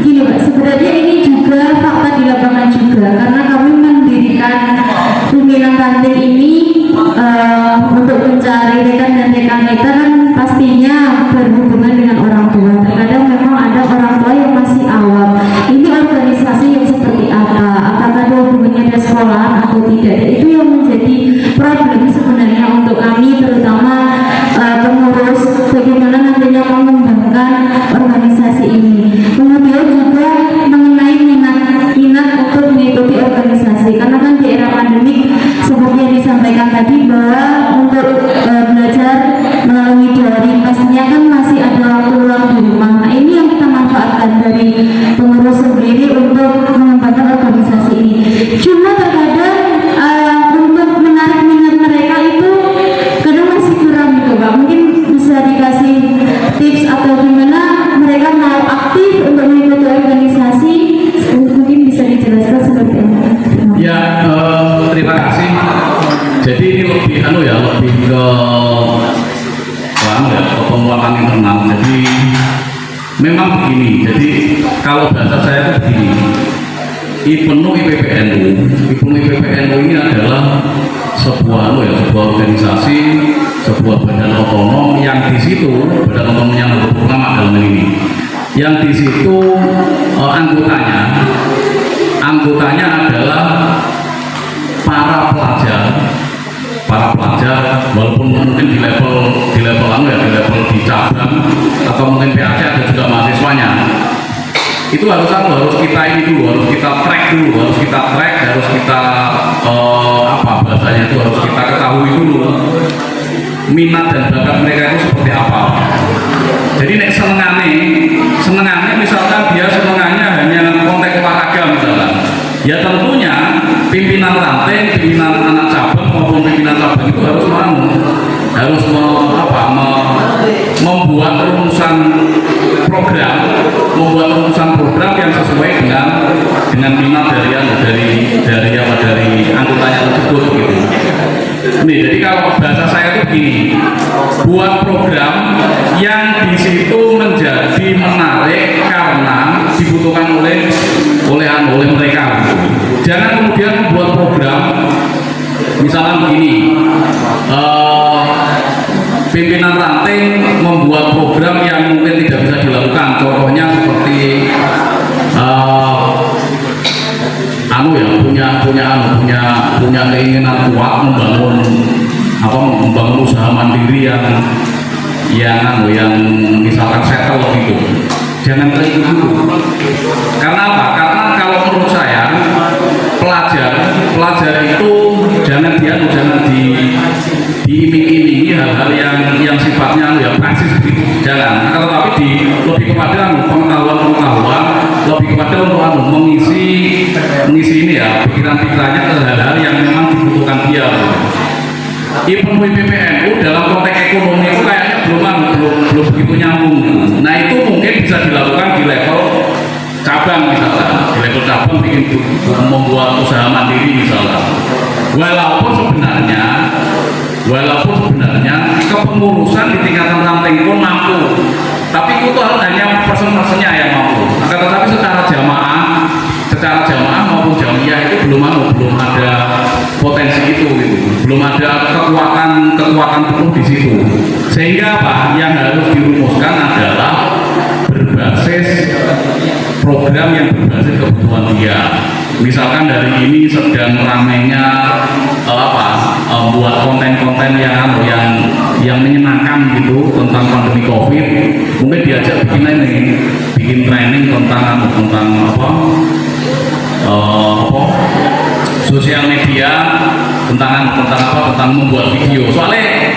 gini Pak, sebenarnya ini juga fakta di lapangan juga, karena kami mendirikan pimpinan ranting ini untuk mencari rekan dan rekan kita kan pastinya berhubungan dengan orang tua. Terkadang memang ada orang tua yang masih awam. Ini organisasi yang seperti apa? Apakah ada hubungannya dengan sekolah atau tidak? Dan itu yang menjadi problem sebenarnya untuk kami, terutama pengurus, bagaimana nantinya mengembangkan organisasi ini. Kemudian juga mengenai minat untuk mengikuti organisasi, karena kan di era pandemik seperti yang disampaikan tadi bahwa untuk belajar melalui daring pastinya kan masih ada waktu luang di rumah. Nah, ini yang kita manfaatkan dari pengurus sendiri untuk mengembangkan organisasi ini. Cuma terkadang untuk menarik minat mereka itu kadang masih kurang gitu Pak. Mungkin bisa dikasih tips atau gimana mereka mau aktif untuk mengikuti organisasi, mungkin bisa dijelaskan seperti apa? Ya, terima kasih. Jadi ini lebih lebih ke penguatan internal. Jadi memang begini. Jadi kalau bahasa saya itu begini. IPPNU ini adalah sebuah organisasi, sebuah badan otonom yang di situ badan otonom yang pertama dalam ini, yang di situ anggotanya adalah para pelajar, walaupun mungkin di level di cabang atau mungkin PAC ada juga mahasiswanya. Itu harus kita ini dulu, harus kita track, harus kita bahasanya itu harus kita ketahui dulu minat dan bakat mereka itu seperti apa. Jadi nek senengannya misalkan dia senengannya hanya konteks olahraga misalkan, ya tentunya pimpinan ranting, pimpinan anak cabang maupun pimpinan cabang itu harus membuat rumusan program yang sesuai dengan minat dari anggotanya tersebut gitu. Nih, jadi kalau bahasa saya itu begini, buat program yang di situ menjadi menarik karena dibutuhkan oleh mereka. Jangan kemudian membuat program misalnya begini, pimpinan ranting membuat program yang mungkin tidak bisa dilakukan. Contohnya seperti punya keinginan kuat membangun usaha mandiri yang misalkan settle gitu. Jangan kayak gitu. Karena apa? Karena kalau menurut saya pelajar itu jangan diiming-imingi hal-hal yang sifatnya praktis begitu. Jangan. Tapi lebih kepada pengetahuan, lebih kepada untuk mengisi ini pikiran-pikirannya ke hal-hal yang memang dibutuhkan dia. IPMU PBNU dalam konteks ekonomi itu kayaknya belum begitu nyambung. Nah itu mungkin bisa dilakukan di level cabang misalnya, di level cabang bikin membuat usaha mandiri misalnya. Walaupun sebenarnya kepengurusan di tingkatan ranting pun mampu, tapi itu hanya persen-persennya yang mampu. Akan tetapi secara jamaah maupun jamiah itu belum ada potensi itu gitu. Belum ada kekuatan penuh di situ. Sehingga apa yang harus dirumuskan adalah berbasis program yang berbasis kebutuhan dia. Misalkan dari ini sedang ramainya buat konten-konten yang menyenangkan gitu tentang pandemi COVID, mungkin diajak bikin training tentang sosial media, tentang membuat video. Soalnya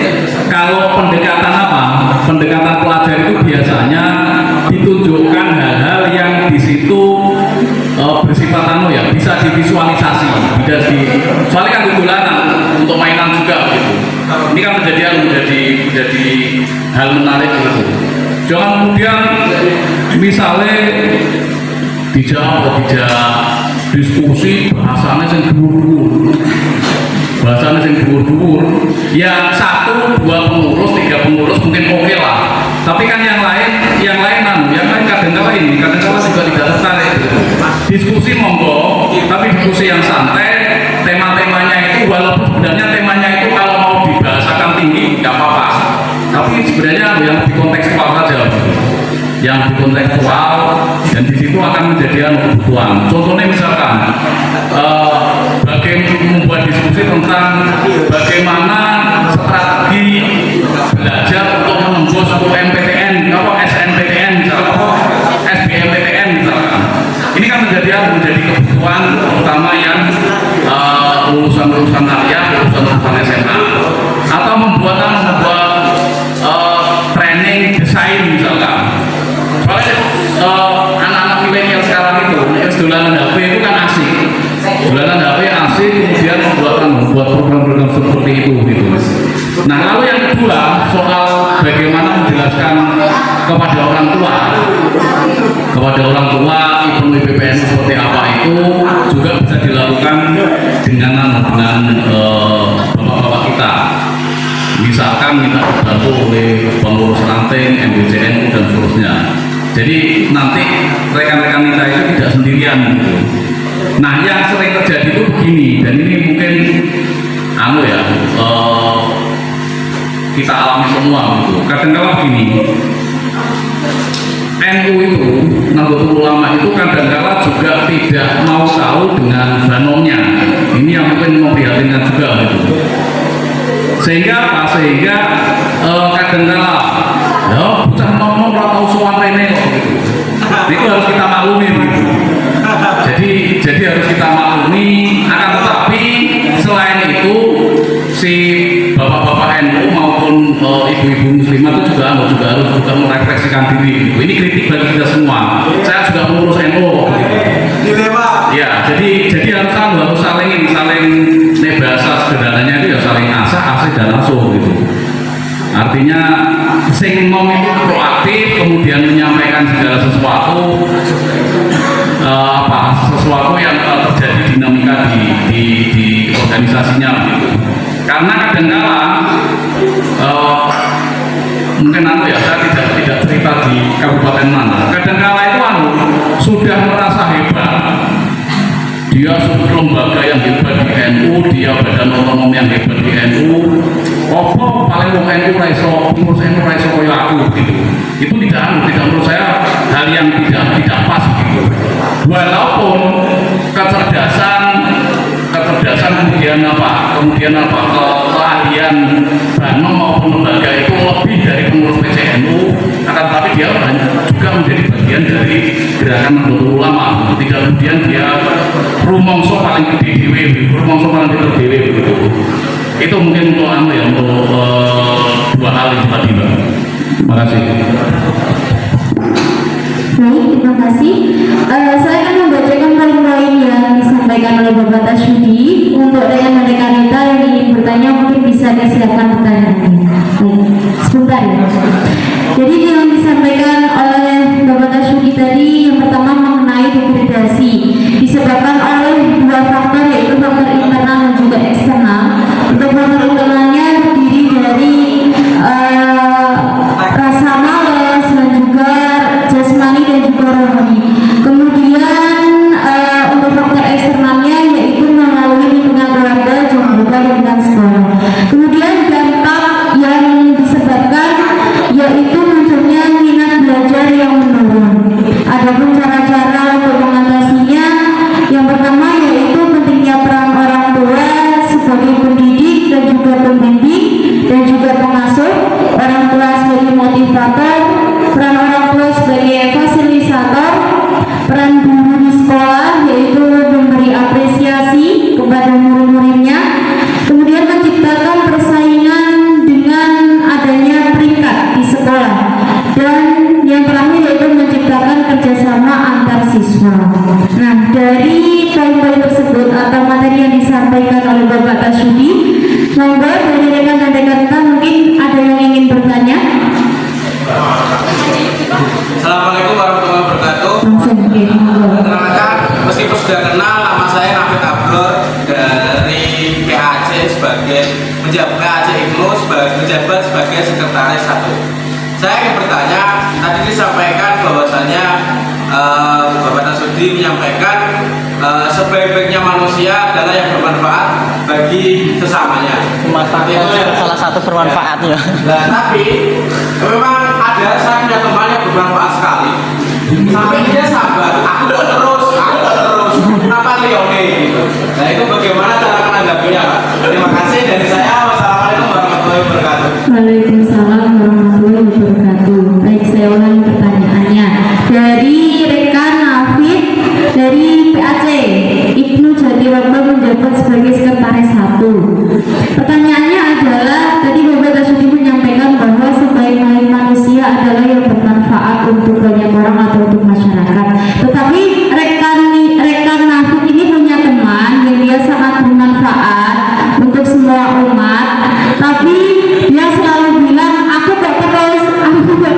kalau pendekatan pelajar itu biasanya ditunjukkan hal-hal yang di situ bersifat bisa divisualisasi, soalnya kan kebetulan untuk mainan juga gitu. Ini kan menjadi hal menarik gitu. Jangan kemudian misalnya dijawab diskusi bahasanya yang dhuwur, ya 1, 2 pengurus, 3 pengurus mungkin oke lah. Tapi kan yang lain kadang-kala juga tidak tertarik gitu. Diskusi monggo, tapi diskusi yang santai, tema-temanya itu walaupun sebenarnya temanya itu kalau mau dibahasakan tinggi nggak apa-apa, tapi sebenarnya yang di kontekstual saja, yang di kontekstual, dan di situ akan menjadi kebutuhan. Contohnya misalkan bagaimana membuat diskusi tentang bagaimana strategi belajar untuk menembus UMPTN, SNPTN misalkan, SBMPTN misalkan. Ini kan menjadi kebutuhan terutama yang lulusan kuliah, lulusan SMA, atau membuat training desain misalkan. Soalnya anak-anak milenial sekarang itu dolanan HP itu kan asik, kemudian membuat program-program seperti itu gitu. Nah lalu yang kedua soal bagaimana menjelaskan kepada orang tua IPMU PBNU seperti apa itu juga bisa dilakukan dengan bapak-bapak kita. Misalkan minta dibantu oleh pengurus ranting, MBCNU dan seterusnya. Jadi nanti rekan-rekan kita itu tidak sendirian gitu. Nah yang sering terjadi itu begini, dan ini mungkin kita alami semua gitu. Kadang-kala begini, NU itu, Nahdlatul Ulama itu kadang-kala juga tidak mau tahu dengan banomnya. Ini yang mungkin memprihatinkan juga gitu. Sehingga kadang-kala bocah ngomong ora tau sowan rene kok gitu. Itu harus kita maklumi gitu. Jadi harus kita maklumi, akan tetapi selain itu si bapak-bapak NU maupun ibu-ibu muslimah itu juga harus merefleksikan diri gitu. Ini kritik bagi kita semua. Saya juga pengurus NU gitu. Dilema. Ya, jadi harus saling bahasa sederhananya itu ya saling asih dan asuh gitu. Artinya sing nom itu proaktif, kemudian menyampaikan segala sesuatu yang terjadi dinamika di organisasinya gitu. Karena kadang-kala mungkin saya tidak cerita di kabupaten mana. Kadang-kala itu sudah merasa hebat. Dia lembaga yang hebat di NU, dia badan otonom yang hebat di NU. Paling NU pengurus NU raiso koyo aku gitu. Itu tidak menurut saya hal yang tidak pas gitu. Walaupun kecerdasan keahlian Banom maupun lembaga itu lebih dari pengurus PCNU, akan tapi dia juga menjadi bagian dari gerakan Nahdlatul Ulama. Ketika kemudian dia rumongso paling gede dewe begitu. Itu mungkin untuk dua hal itu tadi, Mbak. Terima kasih. Baik, terima kasih. Saya akan membacakan poin-poin yang disampaikan oleh Bapak Tasyudi. Untuk rekan-rekan kita yang ingin bertanya mungkin bisa disiapkan pertanyaannya. Baik, sebentar ya. Jadi yang disampaikan oleh Bapak Tasyudi tadi yang pertama mengenai degradasi disebabkan oleh dua faktor, yaitu faktor internal dan juga eksternal. Untuk faktor internalnya terdiri dari rasa malas dan juga jasmani dan juga rohani. Kemudian untuk faktor eksternalnya yaitu melalui lingkungan keluarga, juga lingkungan sekolah. Kemudian dampak yang disebabkan yaitu munculnya minat belajar yang menurun. Adapun cara-cara untuk mengatasinya, yang pertama yaitu pentingnya peran orang tua sebagai pendidik dan juga pembimbing dan juga pengasuh, orang tua sebagai motivator, peran orang tua sebagai fasilitator, peran guru di sekolah yaitu memberi apresiasi kepada murid-muridnya, kemudian menciptakan persaingan dengan adanya peringkat di sekolah, dan yang terakhir yaitu menciptakan kerjasama antar siswa. Nah, dari poin-poin tersebut atau materi yang disampaikan oleh Bapak Tasyudi, monggo dari rekan-rekan kita mungkin ada yang ingin bertanya. Assalamualaikum warahmatullahi wabarakatuh. Langsung mungkin. Perkenalkan, meskipun sudah kenal, nama saya Nafid Abror dari PAC sebagai PAC IKNU menjabat sebagai sekretaris 1. Saya ingin bertanya, tadi disampaikan bahwasanya Bapak Tasyudi menyampaikan sebaik-baiknya manusia adalah yang bermanfaat bagi sesamanya. Manfaat itu salah satu bermanfaatnya. Nah, tapi memang ada, saya punya teman yang bermanfaat sekali. Sampai dia sabar, aku kok terus, apa Leone gitu. Nah, itu bagaimana cara menanggapinya, Pak? Terima kasih dari saya. Wassalamualaikum warahmatullahi wabarakatuh. Waalaikumsalam warahmatullahi wabarakatuh. Baik, saya ulangi pertanyaannya. Dari rekan Nafid dari PAC IKNU Jatiroto menjabat sebagai sekretaris 1. Pertanyaannya adalah, tadi Bapak Tasyudi menyampaikan bahwa sebaik-baik manusia adalah yang bermanfaat untuk banyak orang atau untuk masyarakat. Tetapi rekan Nafid ini punya teman yang dia sangat bermanfaat untuk semua umat, tapi dia selalu bilang aku kok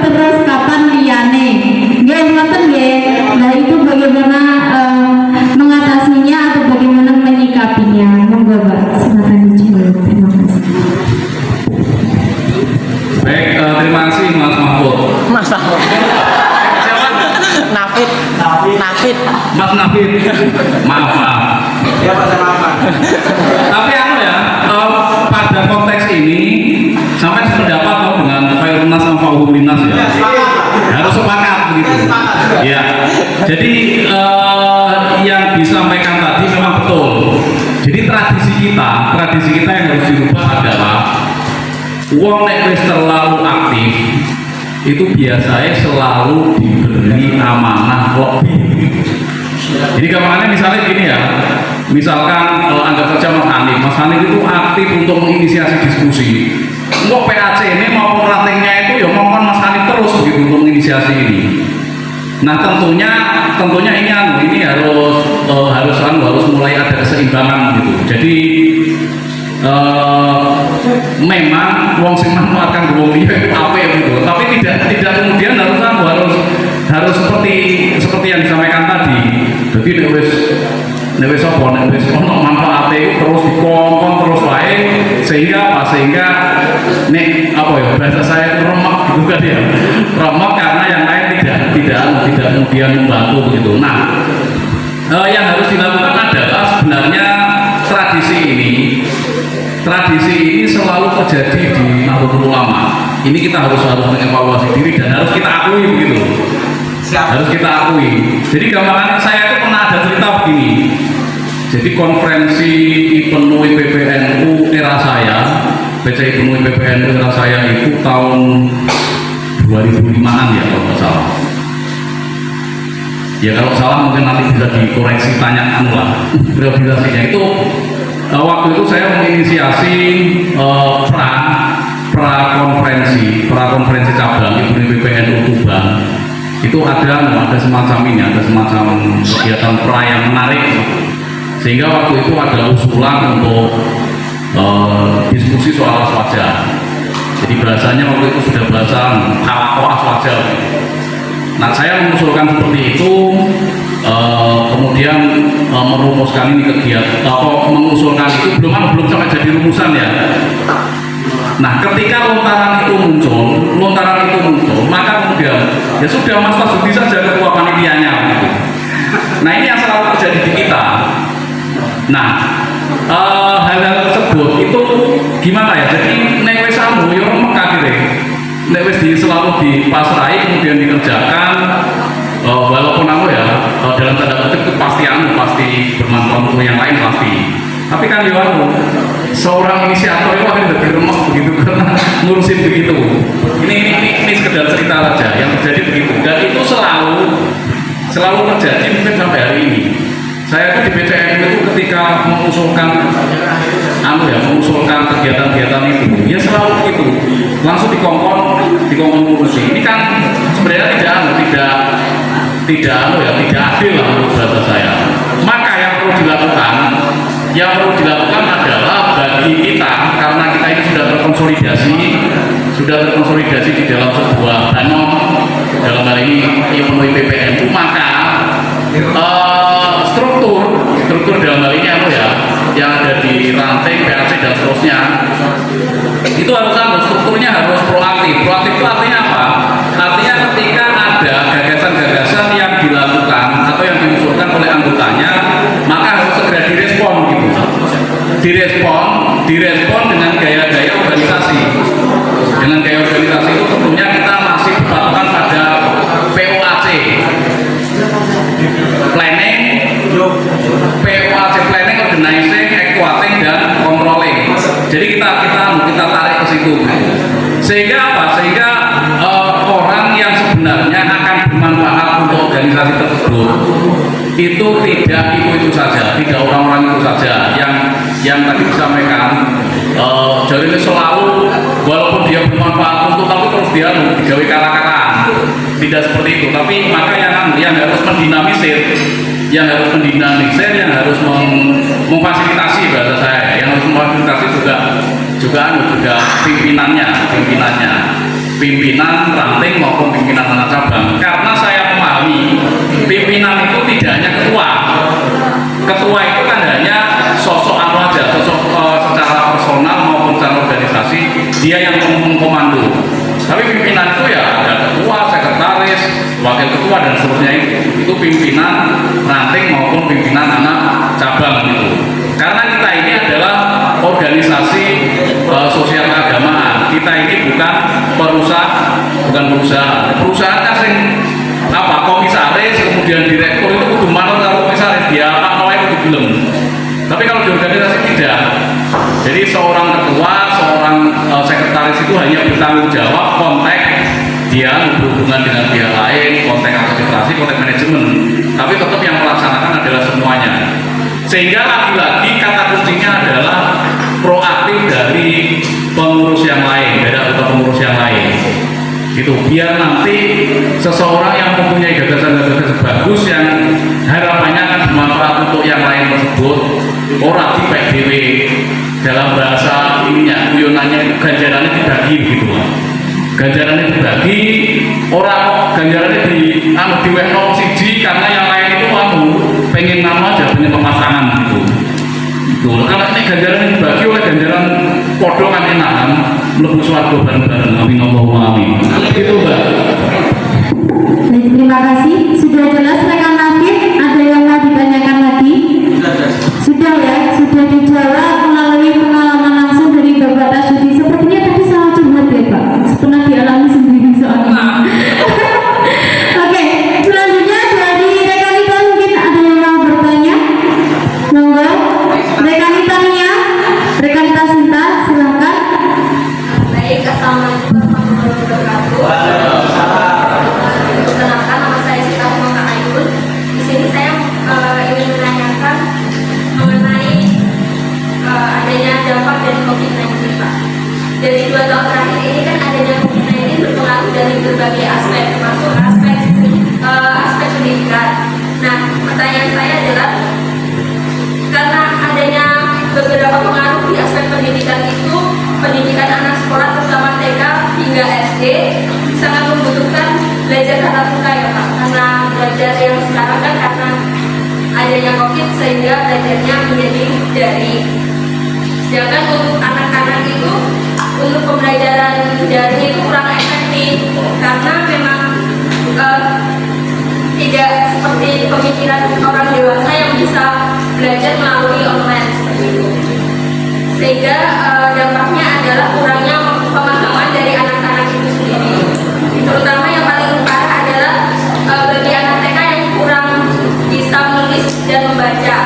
terus kapan liyane. Nggih ngoten nggih. Nah, itu bagaimana mengatasinya atau bagaimana menyikapinya? Monggo Pak, silakan dijawab. Terima kasih. Baik, terima kasih Mas Mahfud. Mas Mahfud. Siapa? Nafid. Mas Nafid. Maaf. Ya, Pak, saya maafkan. Tapi pada konteks ini sampai sependapat dong dengan Khairunnas sama Pak Umuminas ya. Ya, sepakat, Pak. Harus sepakat begitu. Ya, sepakat. Ya. Jadi yang disampaikan tadi memang betul. Jadi tradisi kita yang harus dirubah adalah uang nek wis terlalu aktif itu biasanya selalu diberi amanah lebih. Jadi kemarin misalnya gini ya, misalkan anggap saja Mas Hanif itu aktif untuk menginisiasi diskusi. Kok PAC ini mau pelatihnya itu ya mau Mas Hanif terus begitu untuk menginisiasi ini. Nah tentunya ini harus mulai ada keseimbangan gitu. Jadi memang wong sing manfaatkan wong liya itu apa gitu. Tapi tidak kemudian harus seperti yang disampaikan tadi. Jadi nek wis ono manfaate terus dikongkon terus wae sehingga nek bahasa saya remek gitu kan ya. Remek karena yang lain tidak kemudian membantu begitu. Nah, yang harus dilakukan adalah sebenarnya tradisi ini selalu terjadi di Nahdlatul Ulama. Ini kita harus mengevaluasi diri dan harus kita akui begitu. Harus kita akui. Jadi gambarannya saya itu pernah ada cerita begini. Jadi konferensi IPNU IPPNU era saya, PC IPNU IPPNU era saya itu tahun 2005-an ya kalau nggak salah. Ya kalau salah mungkin nanti bisa dikoreksi, tanyakan lah priorisasinya itu. Waktu itu saya menginisiasi pra konferensi cabang IPNU IPPNU Tuban itu ada semacam ini, ada semacam kegiatan pra yang menarik, sehingga waktu itu ada usulan untuk diskusi soal aswaja. Jadi bahasanya waktu itu sudah bahasa halaqah aswaja. Nah, saya mengusulkan seperti itu, kemudian merumuskan ini kegiatan atau mengusulkan itu belum sampai jadi rumusan ya. Nah, ketika lontaran itu muncul, maka kemudian ya sudah Mas Tasudi saja ketua panitianya gitu. Nah, ini yang selalu terjadi di kita. Nah, hal-hal tersebut itu gimana ya? Jadi nek wis ambu yo Mekah gitu. Nek wis selalu dipasrai kemudian dikerjakan, walaupun aku ya dalam tanda kutip itu pasti bermanfaat untuk yang lain pasti. Tapi kan yo seorang inisiator itu akan jadi remuk begitu karena ngurusin begitu. Ini sekedar cerita saja yang terjadi begitu, dan itu selalu terjadi mungkin sampai hari ini. Saya di PCM itu ketika mengusulkan kegiatan-kegiatan itu, ya selalu begitu, langsung dikongkon ngurusi. Ini kan sebenarnya tidak adil lah menurut bahasa saya. Maka yang perlu dilakukan adalah bagi kita, karena kita ini sudah terkonsolidasi di dalam sebuah banom, dalam hal ini memenuhi PPNU, maka struktur dalam hal ini yang ada di ranting PAC dan seterusnya itu strukturnya harus proaktif. Proaktif itu artinya apa? Artinya ketika ada gagasan-gagasan yang dilakukan atau yang diusulkan oleh anggotanya, maka harus segera direspon gitu. Direspon dengan gaya-gaya organisasi. Dengan gaya organisasi itu tentunya kita masih berpatokan pada POAC, planning, organizing, actuating, dan controlling. Jadi kita tarik ke situ. Sehingga apa? Sehingga orang yang sebenarnya akan bermanfaat untuk organisasi tersebut itu tidak itu saja, tidak orang-orang itu saja yang tadi disampaikan. Jadi ini selalu walaupun dia bermanfaat untuk, tapi terus dia digawe kara-karaan. Tidak seperti itu. Tapi maka yang harus mendinamisir, yang harus memfasilitasi bahasa saya, yang harus memfasilitasi juga pimpinan ranting maupun pimpinan anak cabang. Karena saya memahami pimpinan itu tidak hanya ketua itu kan hanya sosok secara personal maupun secara organisasi dia yang mengkomando. Tapi pimpinan itu ya ada ketua, sekretaris, wakil ketua, dan seterusnya. Itu pimpinan ranting maupun pimpinan anak cabang itu. Karena kita ini adalah organisasi sosial keagamaan. Kita ini bukan perusahaan. Perusahaan kan komisaris kemudian direktur itu kudu manut karo komisaris, dia apa itu belum. Tapi kalau di organisasi tidak. Jadi seorang ketua, seorang sekretaris itu hanya bertanggung jawab kontak dia berhubungan dengan pihak lain, kontak administrasi, kontak manajemen. Tapi tetap yang melaksanakan adalah semuanya. Sehingga lagi-lagi kata kuncinya adalah proaktif dari pengurus yang lain, Itu biar nanti seseorang yang mempunyai gagasan-gagasan bagus yang harapannya akan bermanfaat untuk yang lain tersebut, orang dipek dewe dalam bahasa ininya, guyonannya ganjarannya dibagi gitu. Ganjarannya dibagi, orang kok ganjarannya diwekno siji karena yang lain itu pengen nama aja, punya pemasangan gitu. Kalau ini ganjaran dibagi oleh ganjaran podo kan enakan mlebu swarga bareng-bareng. Amin Allahumma amin. Gitu, Mbak. Baik, terima kasih. Sudah jelas rekan Nafid, ada yang mau ditanyakan lagi? Sudah ya, sudah dijawab melalui pengalaman langsung dari Bapak Tasudi. Sepertinya tadi sangat curhat ya Pak, pernah dialami sendiri soalnya. Oke, selanjutnya dari rekan kita mungkin ada yang mau bertanya? Monggo, rekan kita Sinta, silakan. Baik, assalamualaikum warahmatullahi wabarakatuh. Perkenalkan nama saya pengaruh di aspek pendidikan itu, pendidikan anak sekolah terutama TK hingga SD sangat membutuhkan belajar tatap muka ya Pak, karena belajar yang sekarang kan karena adanya COVID sehingga belajarnya menjadi daring. Sedangkan untuk anak-anak itu, untuk pembelajaran daring itu kurang efektif karena memang tidak seperti pemikiran orang dewasa yang bisa belajar melalui online seperti itu. Sehingga dampaknya adalah kurangnya pemahaman dari anak-anak itu sendiri. Terutama yang paling parah adalah bagi anak TK yang kurang bisa menulis dan membaca.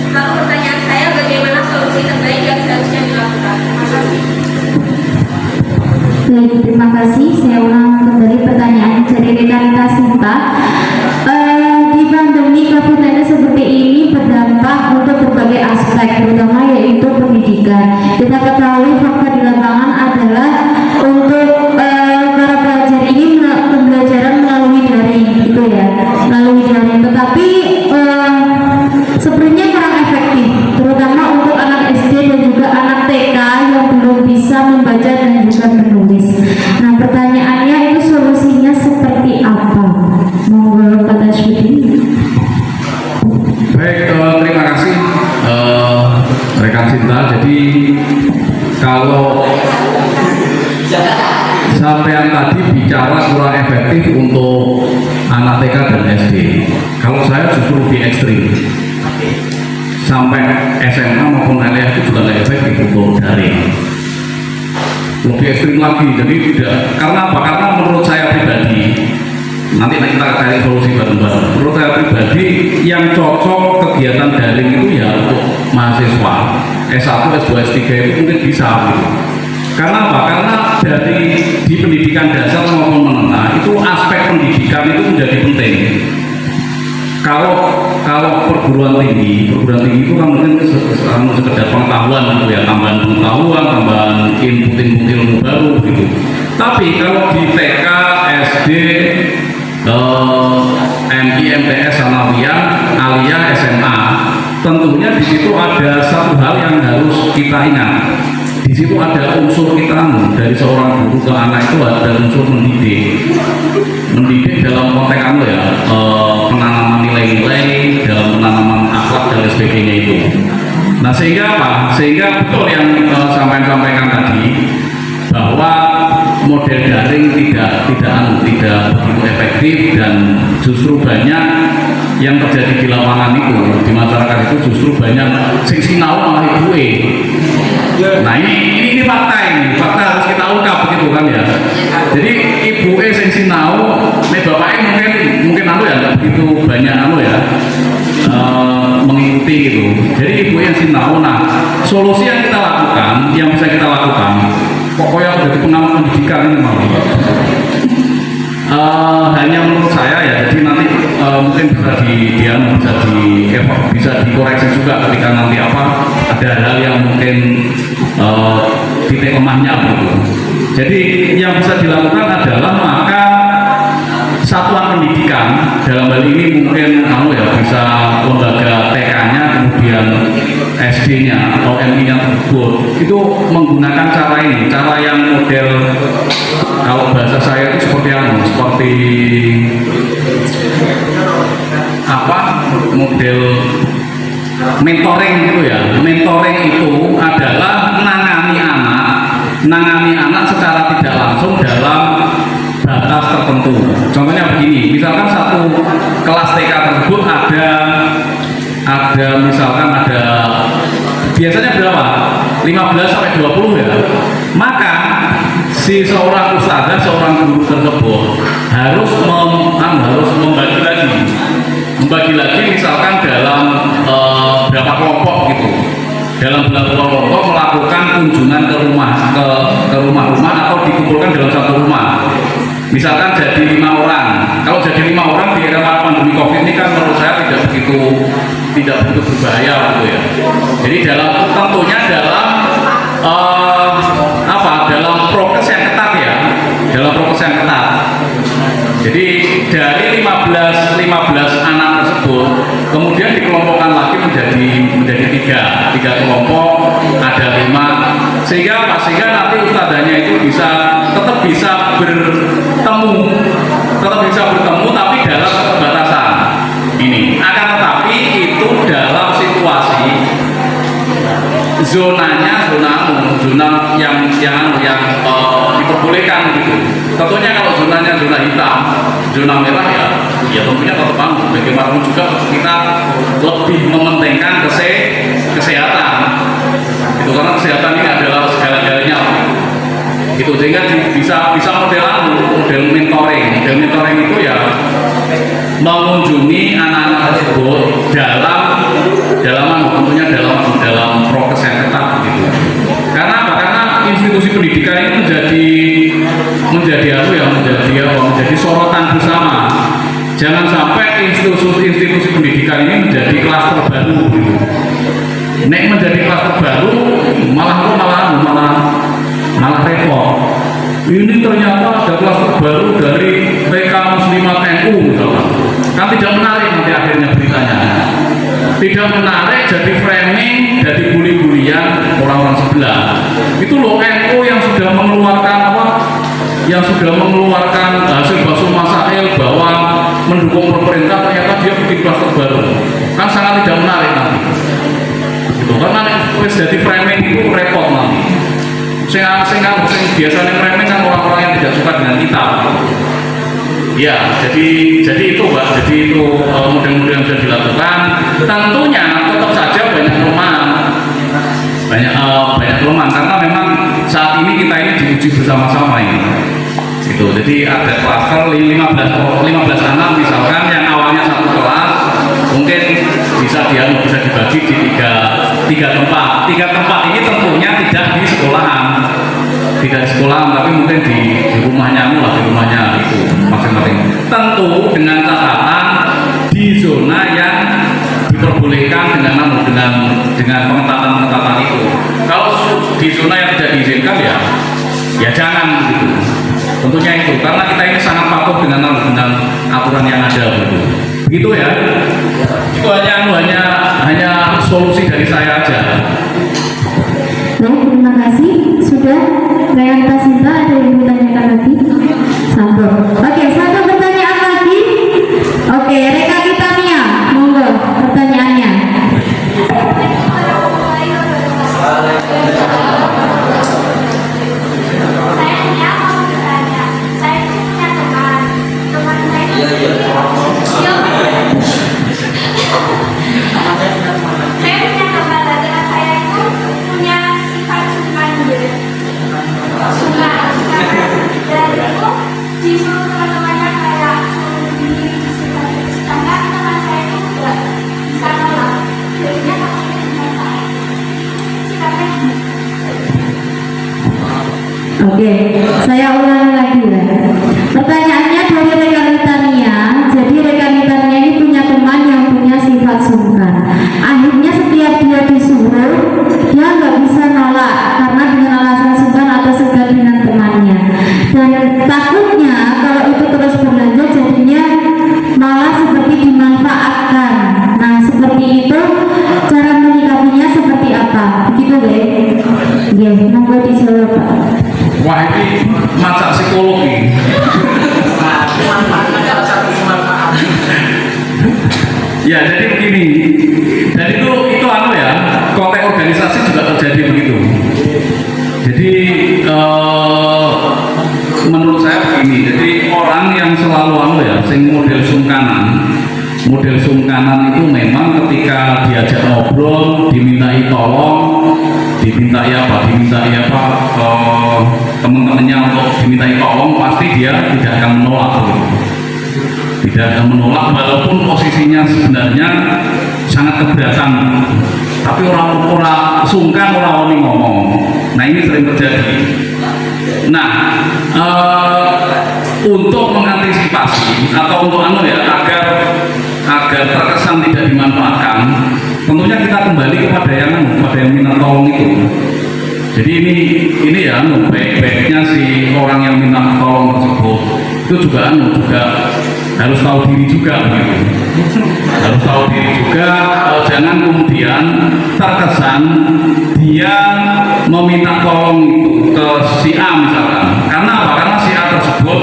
Lalu pertanyaan saya, bagaimana solusi terbaik yang seharusnya dilakukan? Terima kasih. Baik, terima kasih. Saya ulang kembali pertanyaan dari Rita Sinta. Di pandemi COVID-19 seperti ini berdampak untuk berbagai aspek, terutama yaitu pendidikan. Kita ketahui fakta di lapangan adalah untuk para pelajar ini pembelajaran melalui daring, gitu ya, melalui daring. Tetapi sebenarnya kurang efektif, terutama untuk anak SD dan juga anak TK yang belum bisa membaca dan juga menulis. Nah, pertanyaannya itu solusinya seperti apa? Monggo Pak Taswidi. Baik, terima kasih rekan Sinta. Jadi kalau sampean tadi bicara kurang efektif untuk anak TK dan SD, kalau saya justru lebih ekstrim. Sampai SMA maupun kuliah itu juga lebih efektif untuk daring. Lebih ekstrim lagi, jadi tidak, karena apa? Karena menurut saya pribadi, nanti kita cari solusi bareng-bareng. Menurut saya pribadi, yang cocok kegiatan daring itu ya untuk mahasiswa S1, S2, S3 itu mungkin bisa gitu. Karena apa? Karena di pendidikan dasar maupun menengah itu aspek pendidikan itu menjadi penting. Kalau perguruan tinggi itu kan mungkin sekedar pengetahuan gitu ya, tambahan pengetahuan, tambahan input ilmu baru gitu. Tapi kalau di TK, SD, MI, MTS, Sanawiyah, Aliyah, SMA, tentunya di situ ada satu hal yang harus kita ingat. Di situ ada unsur kita dari seorang guru ke anak itu ada unsur mendidik dalam konteks ya, penanaman nilai-nilai, dalam penanaman akhlak dan sebagainya itu. Nah, sehingga apa? Sehingga betul yang sampaikan tadi bahwa model daring tidak begitu efektif dan justru banyak yang terjadi di lapangan itu, di masyarakat itu justru banyak sing sinau malah ibuke. Nah ini fakta harus kita ungkap begitu kan ya. Jadi ibuke sing sinau, nek bapaknya mungkin ya nggak begitu banyak mengikuti gitu. Jadi ibu yang sinau. Nah, solusi yang bisa kita lakukan, pokoknya menjadi pengamat pendidikan ini mau. Hanya menurut saya ya, jadi nanti mungkin bisa dikoreksi juga ketika nanti ada hal yang mungkin titik lemahnya gitu. Jadi yang bisa dilakukan adalah maka satuan pendidikan dalam hal ini mungkin bisa lembaga TK-nya kemudian SD-nya atau MI-nya tersebut itu menggunakan cara yang model, kalau bahasa saya itu seperti model mentoring gitu ya. Mentoring itu adalah menangani anak secara tidak langsung dalam batas tertentu. Contohnya begini, misalkan satu kelas TK tersebut ada biasanya berapa? 15 sampai 20 ya. Maka si seorang ustadzah, seorang guru tersebut harus membagi lagi misalkan dalam berapa kelompok gitu. Dalam beberapa kelompok melakukan kunjungan ke rumah-rumah atau dikumpulkan dalam satu rumah. Misalkan jadi 5 orang. Kalau jadi 5 orang di era pandemi COVID ini kan menurut saya tidak begitu berbahaya gitu ya. Jadi tentunya dalam prokes yang ketat ya. Dalam prokes yang ketat. Jadi dari 15 anak tersebut kemudian dikelompokkan lagi menjadi tiga kelompok Sehingga nanti ustadzanya itu tetap bisa bertemu tapi dalam batasan ini. Akan tetapi itu dalam situasi zonanya zona yang diperbolehkan gitu. Tentunya kalau zonanya zona hitam, zona merah ya tentunya tetap panggung. Bagaimanapun juga kita lebih mementingkan kesehatan. Itu karena kesehatan ini adalah segala-galanya. Itu sehingga bisa model mentoring. Model mentoring itu ya mengunjungi anak-anak tersebut tentunya dalam prokes yang ketat gitu. Karena apa? Karena institusi pendidikan ini menjadi sorotan bersama. Jangan sampai institusi pendidikan ini menjadi klaster baru gitu. Nek menjadi klaster baru malah repot. Ini ternyata ada klaster baru dari TK Muslimat NU misalkan. Kan tidak menarik nanti akhirnya beritanya. Tidak menarik, jadi framing, jadi bully-bulian orang-orang sebelah. Itu loh NU yang sudah mengeluarkan hasil Basum Masail bahwa mendukung pemerintah, ternyata dia bikin klaster baru. Kan sangat tidak menarik nanti. Gitu. Karena jadi framing itu repot nanti. Sehingga biasanya framing kan orang-orang yang tidak suka dengan kita. Ya, jadi itu Mbak, model-model yang sudah dilakukan. Tentunya tetap saja banyak kelemahan karena memang saat ini kita ini diuji bersama-sama ini. Gitu. Jadi ada klaster 15 anak misalkan yang awalnya satu kelas, mungkin bisa dibagi di tiga tempat. Tiga tempat ini tentunya tidak di sekolahan, tapi mungkin di rumahnya itu masing-masing. Tentu dengan catatan di zona yang diperbolehkan dengan pengetatan itu. Kalau di zona yang tidak diizinkan ya jangan gitu. Tentunya itu karena kita ini sangat patuh dengan aturan yang ada gitu. Begitu ya. Itu hanya solusi dari saya aja. Baik, terima kasih. Sudah realitas Sinta, ada yang bertanyakan lagi? Sambung. Oke, satu pertanyaan lagi. Oke, Reka Kitania, monggo pertanyaannya. Oke, saya ulangi lagi ya. Pertanyaannya dari Reka Kitania. Jadi Reka Kitania ini punya teman yang punya sifat sungkan. Akhirnya setiap dia disuruh, dia nggak bisa nolak karena dengan alasan sungkan atau segan dengan temannya. Dan takutnya kalau itu terus berlanjut jadinya malah seperti dimanfaatkan. Nah, seperti itu cara menyikapinya seperti apa? Begitu deh. Ya, monggo dijawab Pak. Wah, ini macam psikologi. Ya, jadi begini. Dan itu ya, konteks organisasi juga terjadi begitu. Jadi menurut saya begini. Jadi orang yang selalu model sungkanan itu memang ketika diajak ngobrol, dimintai tolong, dimintai apa teman-temannya untuk dimintai tolong, pasti dia tidak akan menolak walaupun posisinya sebenarnya sangat keberatan, tapi orang sungkan, orang ngomong. Nah, ini sering terjadi. Nah, untuk mengantisipasi atau untuk agar terkesan tidak dimanfaatkan, tentunya kita kembali kepada yang minta tolong itu. Jadi ini ya baik-baiknya si orang yang minta tolong tersebut itu juga harus tahu diri juga begitu. Harus tahu diri juga, jangan kemudian terkesan dia meminta tolong itu ke si A misalkan. Karena apa? Karena si A tersebut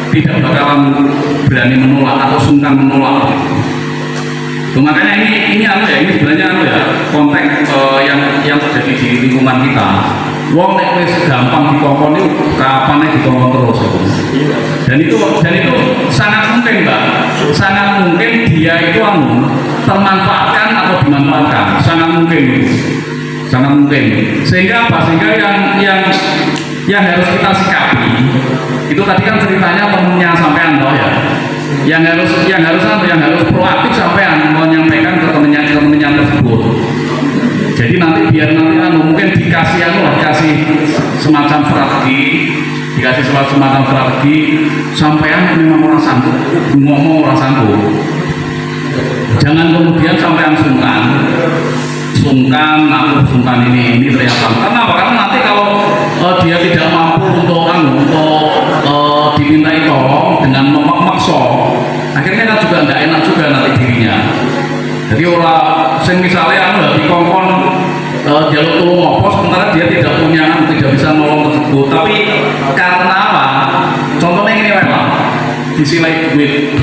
tidak bakalan berani menolak atau sungkan menolak. Makanya ini sebenarnya konteks yang terjadi di lingkungan kita. Wong nek wis gampang dikongkon itu kapane dikongkon terus. Dan itu sangat mungkin, Mbak. Sangat mungkin dia itu termanfaatkan atau dimanfaatkan. Sangat mungkin. Sangat mungkin. Sehingga apa? Sehingga yang harus kita sikapi itu tadi kan ceritanya temennya sampean toh ya. Yang harus proaktif sampean menyampaikan ke temennya tersebut. Jadi nanti biar mungkin dikasih semacam strategi, sampean memang orang sanggup ngomong orang sanggup. Jangan kemudian sampean sungkan ini ternyata. Karena apa? Karena nanti kalau dia tidak mampu untuk dimintai tolong dengan memaksa, akhirnya kan juga tidak enak juga nanti dirinya. Jadi orang sing misalnya dikongkon jalur tolong apa sementara dia tidak bisa nolong tersebut. Tapi karena apa? Contohnya ini memang disilai duit,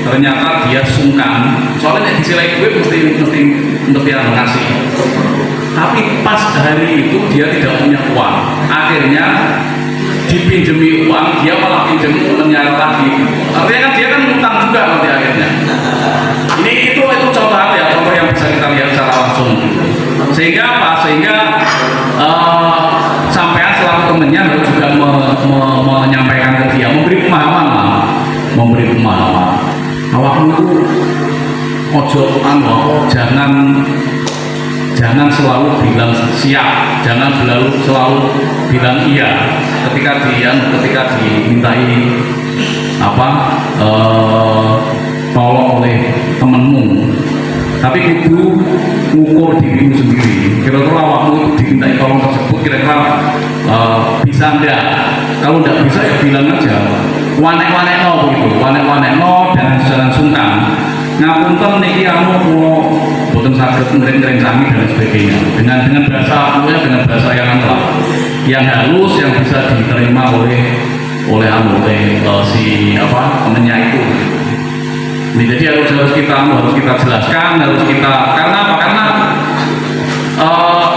ternyata dia sungkan. Soalnya disilai duit mesti ngasih. Tapi pas hari itu dia tidak punya uang. Akhirnya dipinjemi uang, dia malah pinjam menyeret lagi. Artinya kan dia kan ngutang juga nanti akhirnya. Itu contoh apa ya? Contoh yang bisa kita lihat secara langsung. Sehingga apa? Sehingga sampean selaku temennya harus juga menyampaikan ke dia, memberi pemahaman. Awakmu itu jangan selalu bilang siap, jangan selalu bilang iya ketika dimintai tolong oleh temenmu. Tapi kudu ngukur dirimu sendiri. Kira-kira awakmu dimintai tolong tersebut kira-kira bisa enggak? Kalau enggak bisa ya bilang aja. Wanek-wanekno begitu, jangan sungkan. Ngapunten niki boten saged ngereng-ngerengsani dan sebagainya. Dengan bahasa yang halus yang bisa diterima oleh temennya itu. Jadi harus kita jelaskan, karena apa? Karena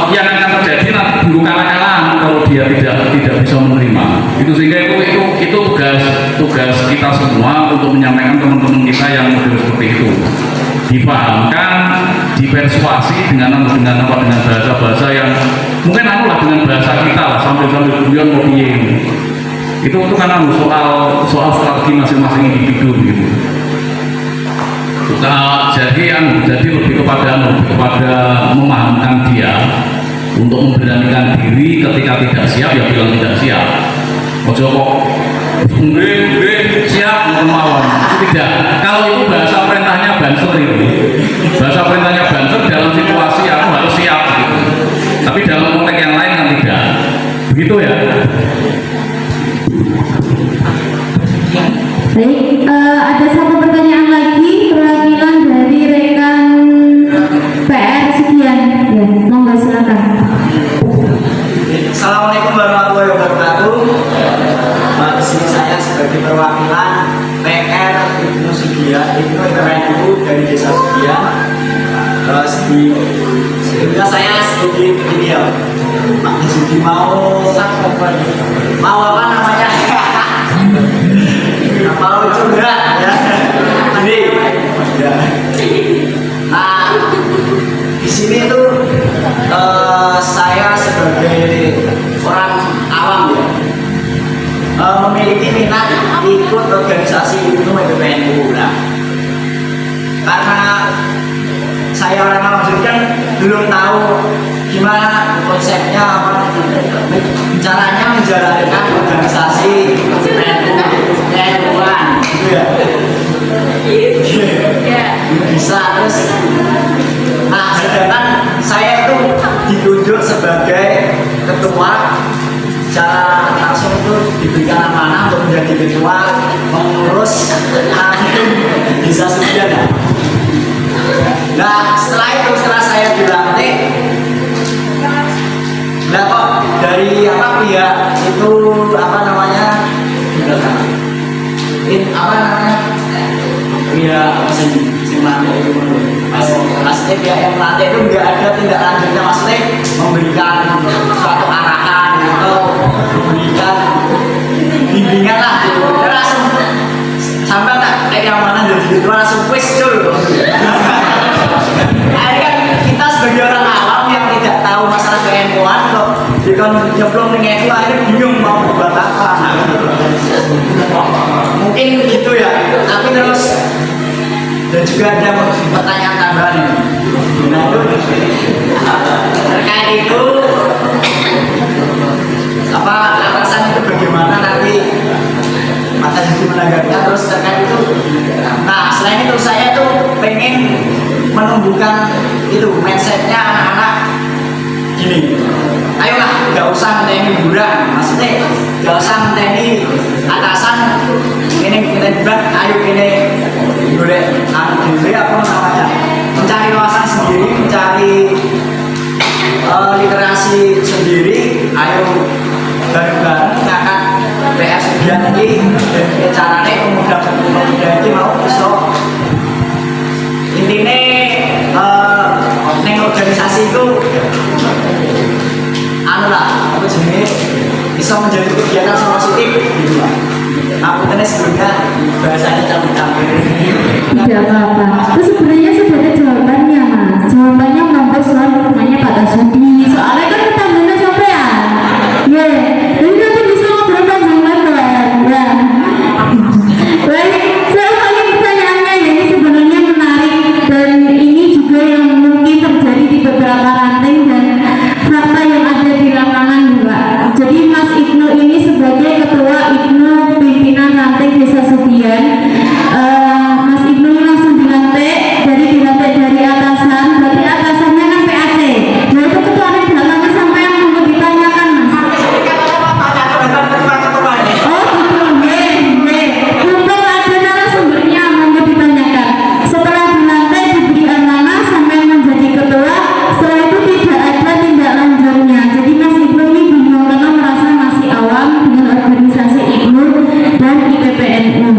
yang akan terjadi nanti dulu kalah-kalahan kalau dia tidak bisa menerima. Itu sehingga itu tugas kita semua untuk menyampaikan teman-teman kita yang model seperti itu. Dipahamkan, dipersuasi dengan bahasa yang mungkin dengan bahasa kita lah, sambil guyon mau piye. Itu kan soal strategi masing-masing individu gitu. Jadi lebih kepada memahamkan dia untuk memberanikan diri ketika tidak siap ya bilang tidak siap. Ojo kok siap mawon. Tidak. Kalau itu bahasa perintahnya banser itu. Bahasa perintahnya banser dalam situasi aku harus siap gitu. Tapi dalam konteks yang lain kan tidak. Begitu ya. Baik, ada satu pertanyaan lagi perwakilan dari rekan PR sekian. Ya, monggo silakan. Assalamualaikum warahmatullahi wabarakatuh. Di sini saya sebagai perwakilan PR Ibnu Sugian dari Desa Sugian. Sebelumnya saya sedikit ini ya, Pak Sugi mau apa namanya? Mau curhat ya. Jadi ya. Nah, di sini tuh saya sebagai orang awam ya memiliki minat ikut organisasi itu PNU. Nah, karena saya orang awam jadi kan belum tahu gimana konsepnya, caranya menjalankan organisasi PNU-an gitu ya. Bisa terus. Nah, sedangkan saya itu ditunjuk sebagai ketua, secara langsung itu diberikan amanah untuk menjadi ketua ketua pengurus desa Sugian. Nah setelah saya dilantik, nah kok dari pihak itu pihak sing lantik itu maksudnya pihak yang lantik itu nggak ada tindak lanjutnya, maksudnya memberikan suatu arahan atau memberikan bimbingan lah gitu. Dan langsung sampai tak yang mana jadi itu langsung wis dulu. Akhirnya kan kita sebagai orang awam yang tidak tahu masalah keilmuan kok dikon nyemplung ning itu akhirnya bingung mau berbuat apa. Mungkin gitu ya. Tapi terus dan juga ada pertanyaan tambahan ini. Nah itu terkait itu alasan itu bagaimana nanti maka jadi menanggapinya. Terus terkait itu, nah selain itu saya tuh pengen menumbuhkan itu mindsetnya anak-anak gini, ayolah gak usah ngenteni hiburan, maksudnya gak usah ngenteni atasan ini bulan, ayo ini boleh diri apa namanya, mencari wawasan sendiri, mencari literasi sendiri, ayo bareng-bareng ngangkat PS Sugian ini caranya pemuda ini mau bisa intinya neng organisasi itu bisa menjadi kegiatan yang positif gitu lah. Aku tenis sebelumnya bahasanya campur-campur. Tidak apa-apa. Itu sebenarnya sudah ada jawabannya, Mas. Jawabannya nomor selalu rumahnya Pak Tasudi. Soalnya kan kita benar sampean. Ya, jadi nanti bisa ngobrol panjang lebar. Ya. Baik, saya ulangi pertanyaannya ya. Ini sebenarnya menarik dan ini juga yang mungkin terjadi di beberapa ranting dan fakta yang ada di lapangan juga. Jadi Mas Ibnu ini sebagai ketua Ibnu pimpinan ranting Desa Sugian. Mas Ibnu langsung dilantik dari atasan, berarti atasannya kan PAC. Nah itu ketua di belakangnya sampai yang mau ditanyakan Mas. Oh gitu, mumpung ada narasumbernya mau ditanyakan. Setelah dilantik diberi amanah sampai menjadi ketua, setelah itu tidak ada tindak lanjutnya. Jadi Mas Ibnu ini bingung karena merasa masih awam dengan organisasi Ibnu dan IPPNU.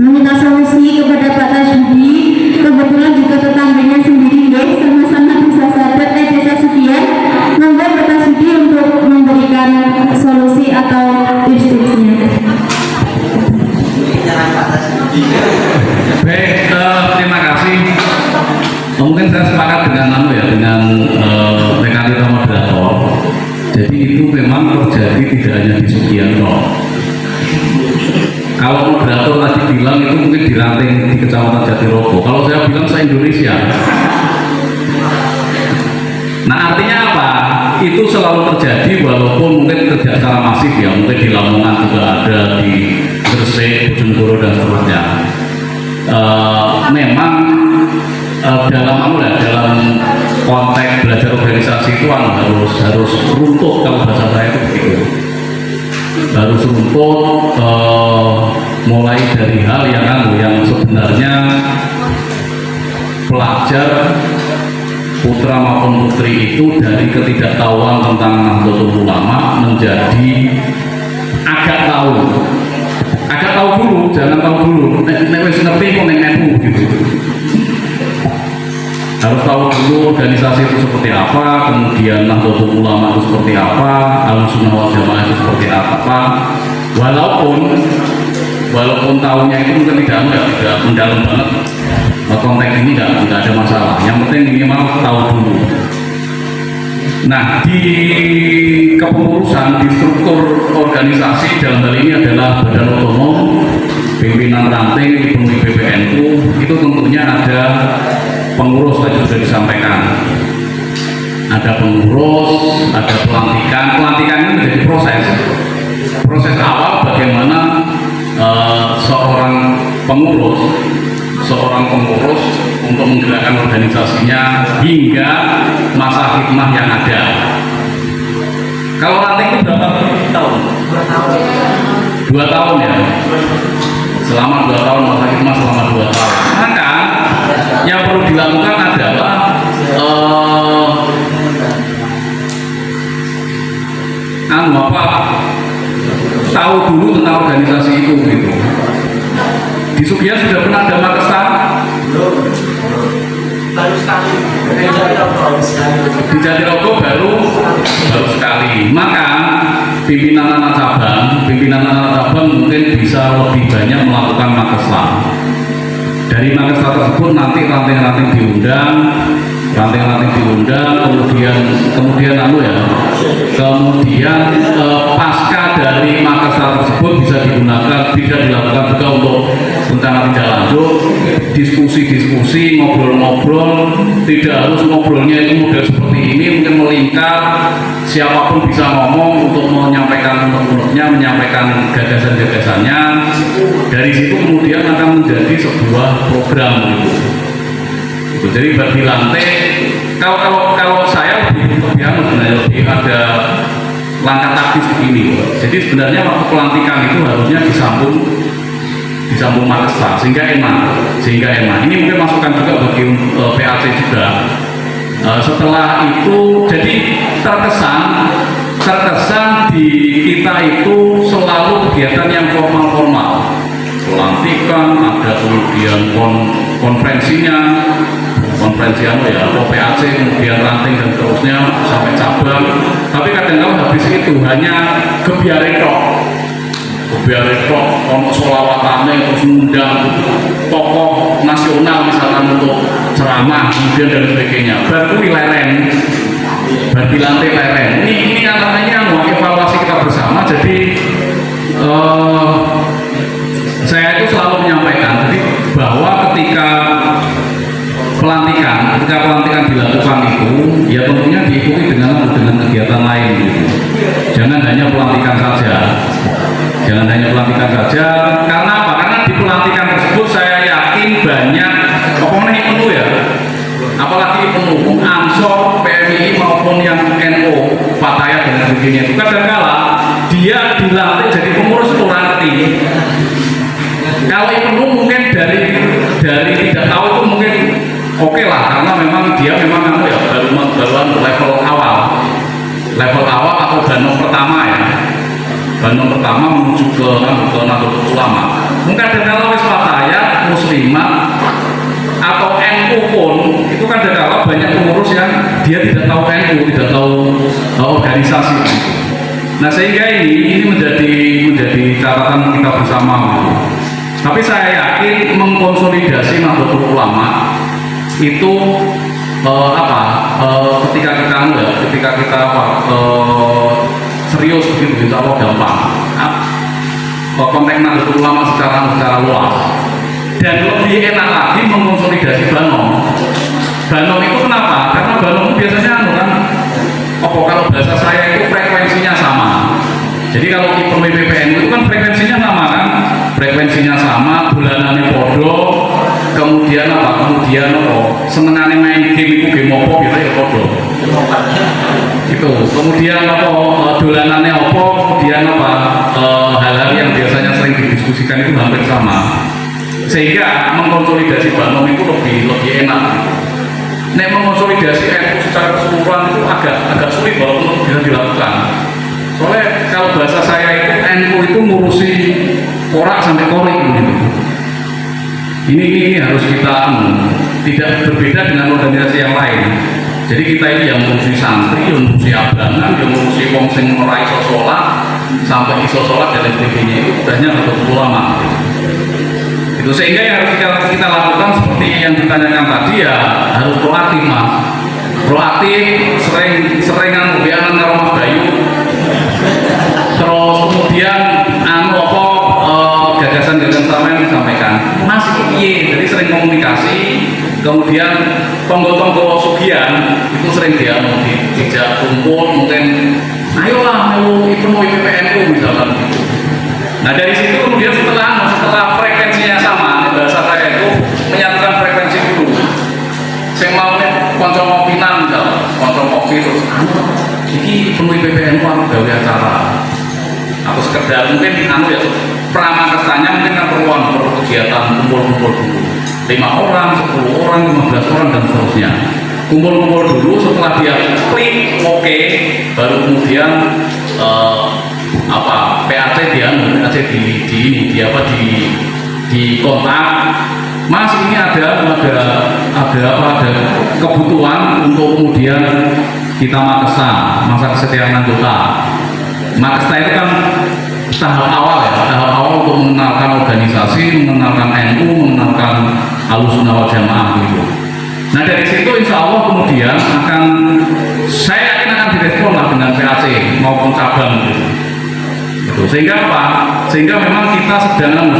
Meminta solusi kepada Pak Tasudi, kebetulan juga tetangganya sendiri guys, sama-sama desa sahabat Desa Sugian. Monggo Pak Tasudi untuk memberikan solusi atau tips-tipsnya. Baik, terima kasih. Mungkin saya sepakat dengan dengan rekan kita moderator. Jadi itu memang terjadi tidak hanya di Sugian kok. Kalau moderator tadi bilang itu mungkin di ranting di Kecamatan Jatirogo. Kalau saya bilang se-Indonesia. Nah artinya apa? Itu selalu terjadi walaupun mungkin tidak secara masif ya. Mungkin di Lamongan juga ada, di Gresik, Bojonegoro dan seterusnya. Memang dalam konteks belajar organisasi itu harus runtuh, kalau bahasa saya itu begitu. Harus runtuh mulai dari hal yang sebenarnya pelajar putra maupun putri itu dari ketidaktahuan tentang Nahdlatul Ulama menjadi agak tahu dulu, jangan tahu dulu nek wis ngerti kok nek gitu. Harus tahu dulu organisasi itu seperti apa, kemudian Nahdlatul Ulama itu seperti apa, Ahlussunnah wal Jamaah itu seperti apa. Walaupun tahunya itu mungkin tidak mendalam banget, konteks ini tidak ada masalah. Yang penting minimal tahu dulu. Nah, di kepengurusan, di struktur organisasi dalam hal ini adalah badan otonom, pimpinan ranting, Ibnu PBNU, itu tentunya ada pengurus tadi sudah disampaikan. Ada pengurus, ada pelantikan. Pelantikan ini menjadi proses awal bagaimana seorang pengurus untuk menggerakkan organisasinya hingga masa hikmah yang ada. Kalau ranting itu berapa tahun? 2 tahun. 2 tahun ya, selama 2 tahun masa hikmah selama 2 tahun. Maka yang perlu dilakukan adalah tahu dulu tentang organisasi itu gitu. Di Sugian sudah pernah ada Makestar? Baru sekali. Di Jatirogo baru sekali. Maka pimpinan anak cabang mungkin bisa lebih banyak melakukan Makestar. Dari Makestar tersebut nanti ranting-ranting diundang, kemudian pasca dari Makestar tersebut bisa dilakukan juga untuk rencana tindak lanjut, diskusi, ngobrol, tidak harus ngobrolnya itu model seperti ini, mungkin melingkar, siapapun bisa ngomong untuk menyampaikan menurutnya, menyampaikan gagasan-gagasannya. Dari situ kemudian akan menjadi sebuah program gitu. Jadi bagi lantai, kalau saya lebih ada langkah taktis begini. Jadi sebenarnya waktu pelantikan itu harusnya disambung Makestar sehingga enak. Ini mungkin masukan juga bagi PAC juga. Setelah itu, jadi terkesan di kita itu selalu kegiatan yang formal. Pelantikan, ada kemudian konferensi PAC, kemudian ranting dan seterusnya sampai cabang. Tapi kadang-kadang habis itu hanya kebiarin tok sholawatane, terus mengundang tokoh nasional misalkan untuk ceramah kemudian dan sebagainya. Baru leren. Ini namanya evaluasi kita bersama. Jadi saya itu selalu menyampaikan bahwa ketika pelantikan dilakukan itu ya tentunya diikuti dengan kegiatan lain gitu. Jangan hanya pelantikan saja. Karena apa? Karena di pelantikan tersebut saya yakin banyak pokoknya penuh ya, apalagi penuh Ansor, PMI maupun yang NO, Fatayat dan sebagainya itu kadang-kala dia dilantik jadi pengurus orang ngerti. Kalau penuh mungkin dari tidak tahu itu mungkin oke lah, karena memang dia baru level awal atau Banom pertama ya. Banom pertama menuju ke Nahdlatul Ulama. Mungkin ada wis Fatayat, Muslimat atau NU pun itu kan ada banyak pengurus yang dia tidak tahu NU, tidak tahu organisasi. Nah sehingga ini menjadi catatan kita bersama. Tapi saya yakin mengkonsolidasi Nahdlatul Ulama itu ketika kita serius begitu insya Allah gampang. Konteks Nahdlatul Ulama secara luas. Dan lebih enak lagi mengkonsolidasi Banom itu kenapa? Karena Banom itu biasanya kalau bahasa saya itu frekuensinya sama. Jadi kalau PPN itu kan frekuensinya sama, bulanannya podo, kemudian senengannya main game itu game apa gitu ya podo. Itu kemudian dolanannya apa, kemudian hal-hal yang biasanya sering didiskusikan itu hampir sama. Sehingga mengkonsolidasi Banom itu lebih enak. Mengkonsolidasi NU secara keseluruhan itu agak sulit walaupun bisa dilakukan. Soalnya kalau bahasa saya itu NU itu ngurusi korak sampai korik gitu. Ini harus kita tidak berbeda dengan organisasi yang lain. Jadi kita ini yang ngurusi santri, yang ngurusi abangan, yang ngurusi wong sing ora iso sholat sampai iso sholat dan sebagainya itu udahnya Nahdlatul Ulama. Itu sehingga yang harus kita lakukan seperti yang ditanyakan tadi ya harus proaktif mas. Proaktif, seringan biaran karo Mas Bayu. Terus kemudian gagasan-gagasan sampean disampaikan. Mas piye? Jadi sering komunikasi. Kemudian tonggo-tonggo Sugian itu sering dijak kumpul mungkin ayolah mau ikut PPNU misalkan gitu. Nah dari situ kemudian setelah frekuensinya sama, bahasa saya itu menyatukan frekuensi dulu. Saya mau konco ngopinan misalnya, konco kopi terus ini penuhi PPNU aku gawe acara atau sekedar mungkin ya pramakestanya mungkin kan perluan kegiatan kumpul-kumpul dulu 5 orang, 10 orang, 15 orang dan seterusnya. Kumpul-kumpul dulu, setelah dia klik oke, baru kemudian PAC di kontak. Mas, ini ada kebutuhan untuk kemudian kita makesa, masa kesetiaan anggota. Makesa itu kan tahap awal untuk mengenalkan organisasi, mengenalkan NU, mengenalkan Ahlussunnah wal Jamaah gitu. Nah dari situ insya Allah kemudian saya yakin akan direspon lah dengan PAC maupun cabang gitu. Sehingga apa? Sehingga memang kita sedang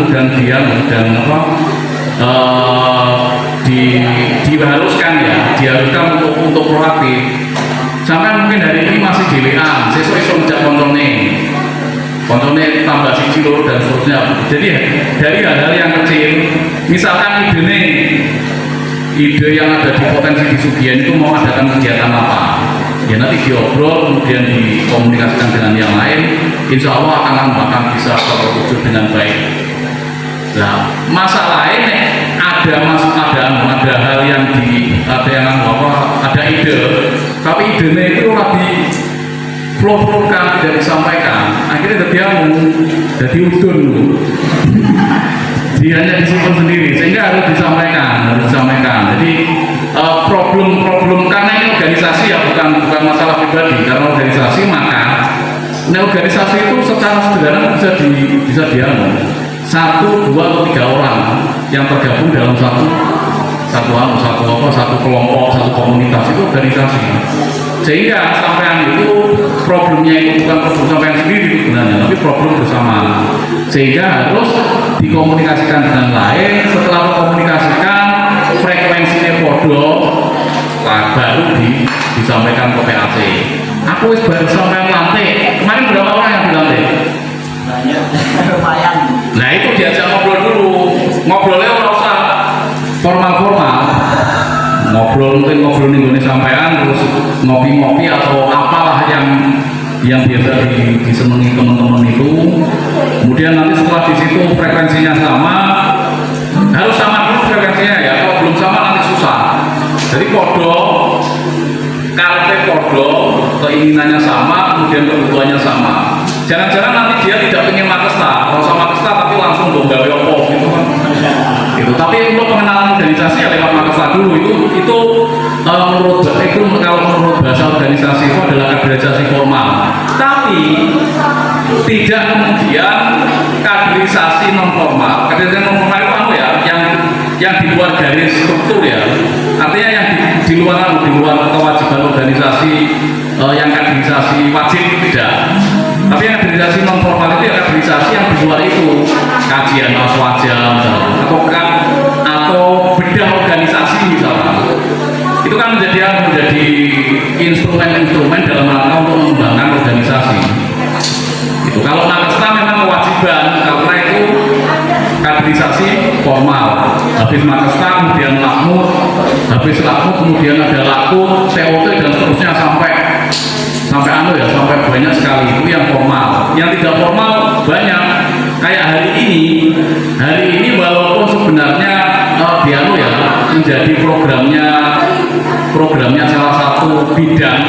diharuskan untuk proaktif. Sampai mungkin hari ini masih di WA, sesuk ngejak kontone tambah siji loro dan seterusnya. Jadi dari hal-hal yang kecil, misalkan ide yang ada di potensi di Sugian itu mau adakan kegiatan apa, ya nanti diobrol kemudian dikomunikasikan dengan yang lain, insya Allah akan bisa terwujud dengan baik. Nah masalahnya ada hal yang ada ide, tapi idenya itu lagi flow-flowkan, tidak disampaikan, akhirnya jadi udun dia hanya disimpan sendiri, sehingga harus disampaikan. Jadi problem karena ini organisasi ya bukan masalah pribadi, karena organisasi maka organisasi itu secara sederhana bisa diambil 1, 2, atau 3 orang yang tergabung dalam satu kelompok, satu komunitas, itu organisasi. Sehingga sampean itu problemnya itu bukan problem sampean sendiri sebenarnya, tapi problem bersama. Sehingga harus dikomunikasikan dengan lain. Setelah dikomunikasikan, frekuensinya podo, baru disampaikan ke PAC. Aku baru sampai lantai. Kemarin berapa orang yang di lantai? Banyak, lumayan. Nah itu diajak ngobrol dulu. Ngobrolnya nggak usah formal. Ngobrol nih sampean, terus ngopi-ngopi atau apalah yang biasa disenangi teman-teman itu. Kemudian nanti setelah di situ frekuensinya sama, harus sama dulu frekuensinya ya. Kalau belum sama nanti susah. Jadi keinginannya sama, kemudian kebutuhannya sama. Jangan-jangan nanti dia tidak ingin makesta, kalau sama makesta tapi langsung gawe opo gitu kan. Gitu. Tapi untuk pengenalan organisasi ya lewat makesta dulu itu kalau menurut bahasa organisasi itu adalah kaderisasi formal. Tapi tidak kemudian kaderisasi non formal. Kaderisasi non formal itu yang di luar garis struktur ya. Artinya yang di luar kewajiban organisasi yang kaderisasi wajib itu tidak. Tapi yang kaderisasi non formal itu ya kaderisasi yang di luar itu, kajian aswaja misalnya, atau bedah organisasi misalnya. Itu kan menjadi instrumen dalam rangka untuk mengembangkan organisasi. Itu kalau makesta memang kewajiban, karena itu kaderisasi formal. Habis makesta kemudian lakmut, habis lakmut kemudian ada lakut, COT dan seterusnya sampai banyak sekali. Itu yang formal. Yang tidak formal banyak. Kayak hari ini walaupun sebenarnya menjadi programnya salah satu bidang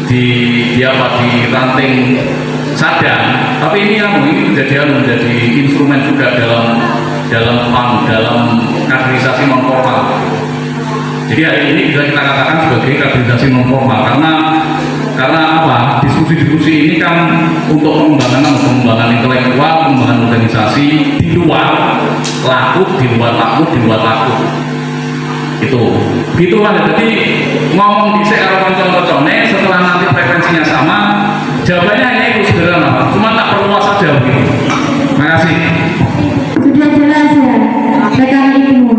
di ranting sadang, tapi ini menjadi instrumen juga dalam kaderisasi non formal. Jadi hari ini bisa kita katakan sebagai kaderisasi non formal karena apa? Diskusi ini kan untuk pengembangan intelektual, pengembangan organisasi di luar lakut. Gitu kan. Jadi ngomong di karo kanca-kancane, setelah nanti frekuensinya sama, jawabannya hanya itu sederhana, cuma tak perlu saja begitu. Terima kasih. Sudah jelas ya, rekan Ibu.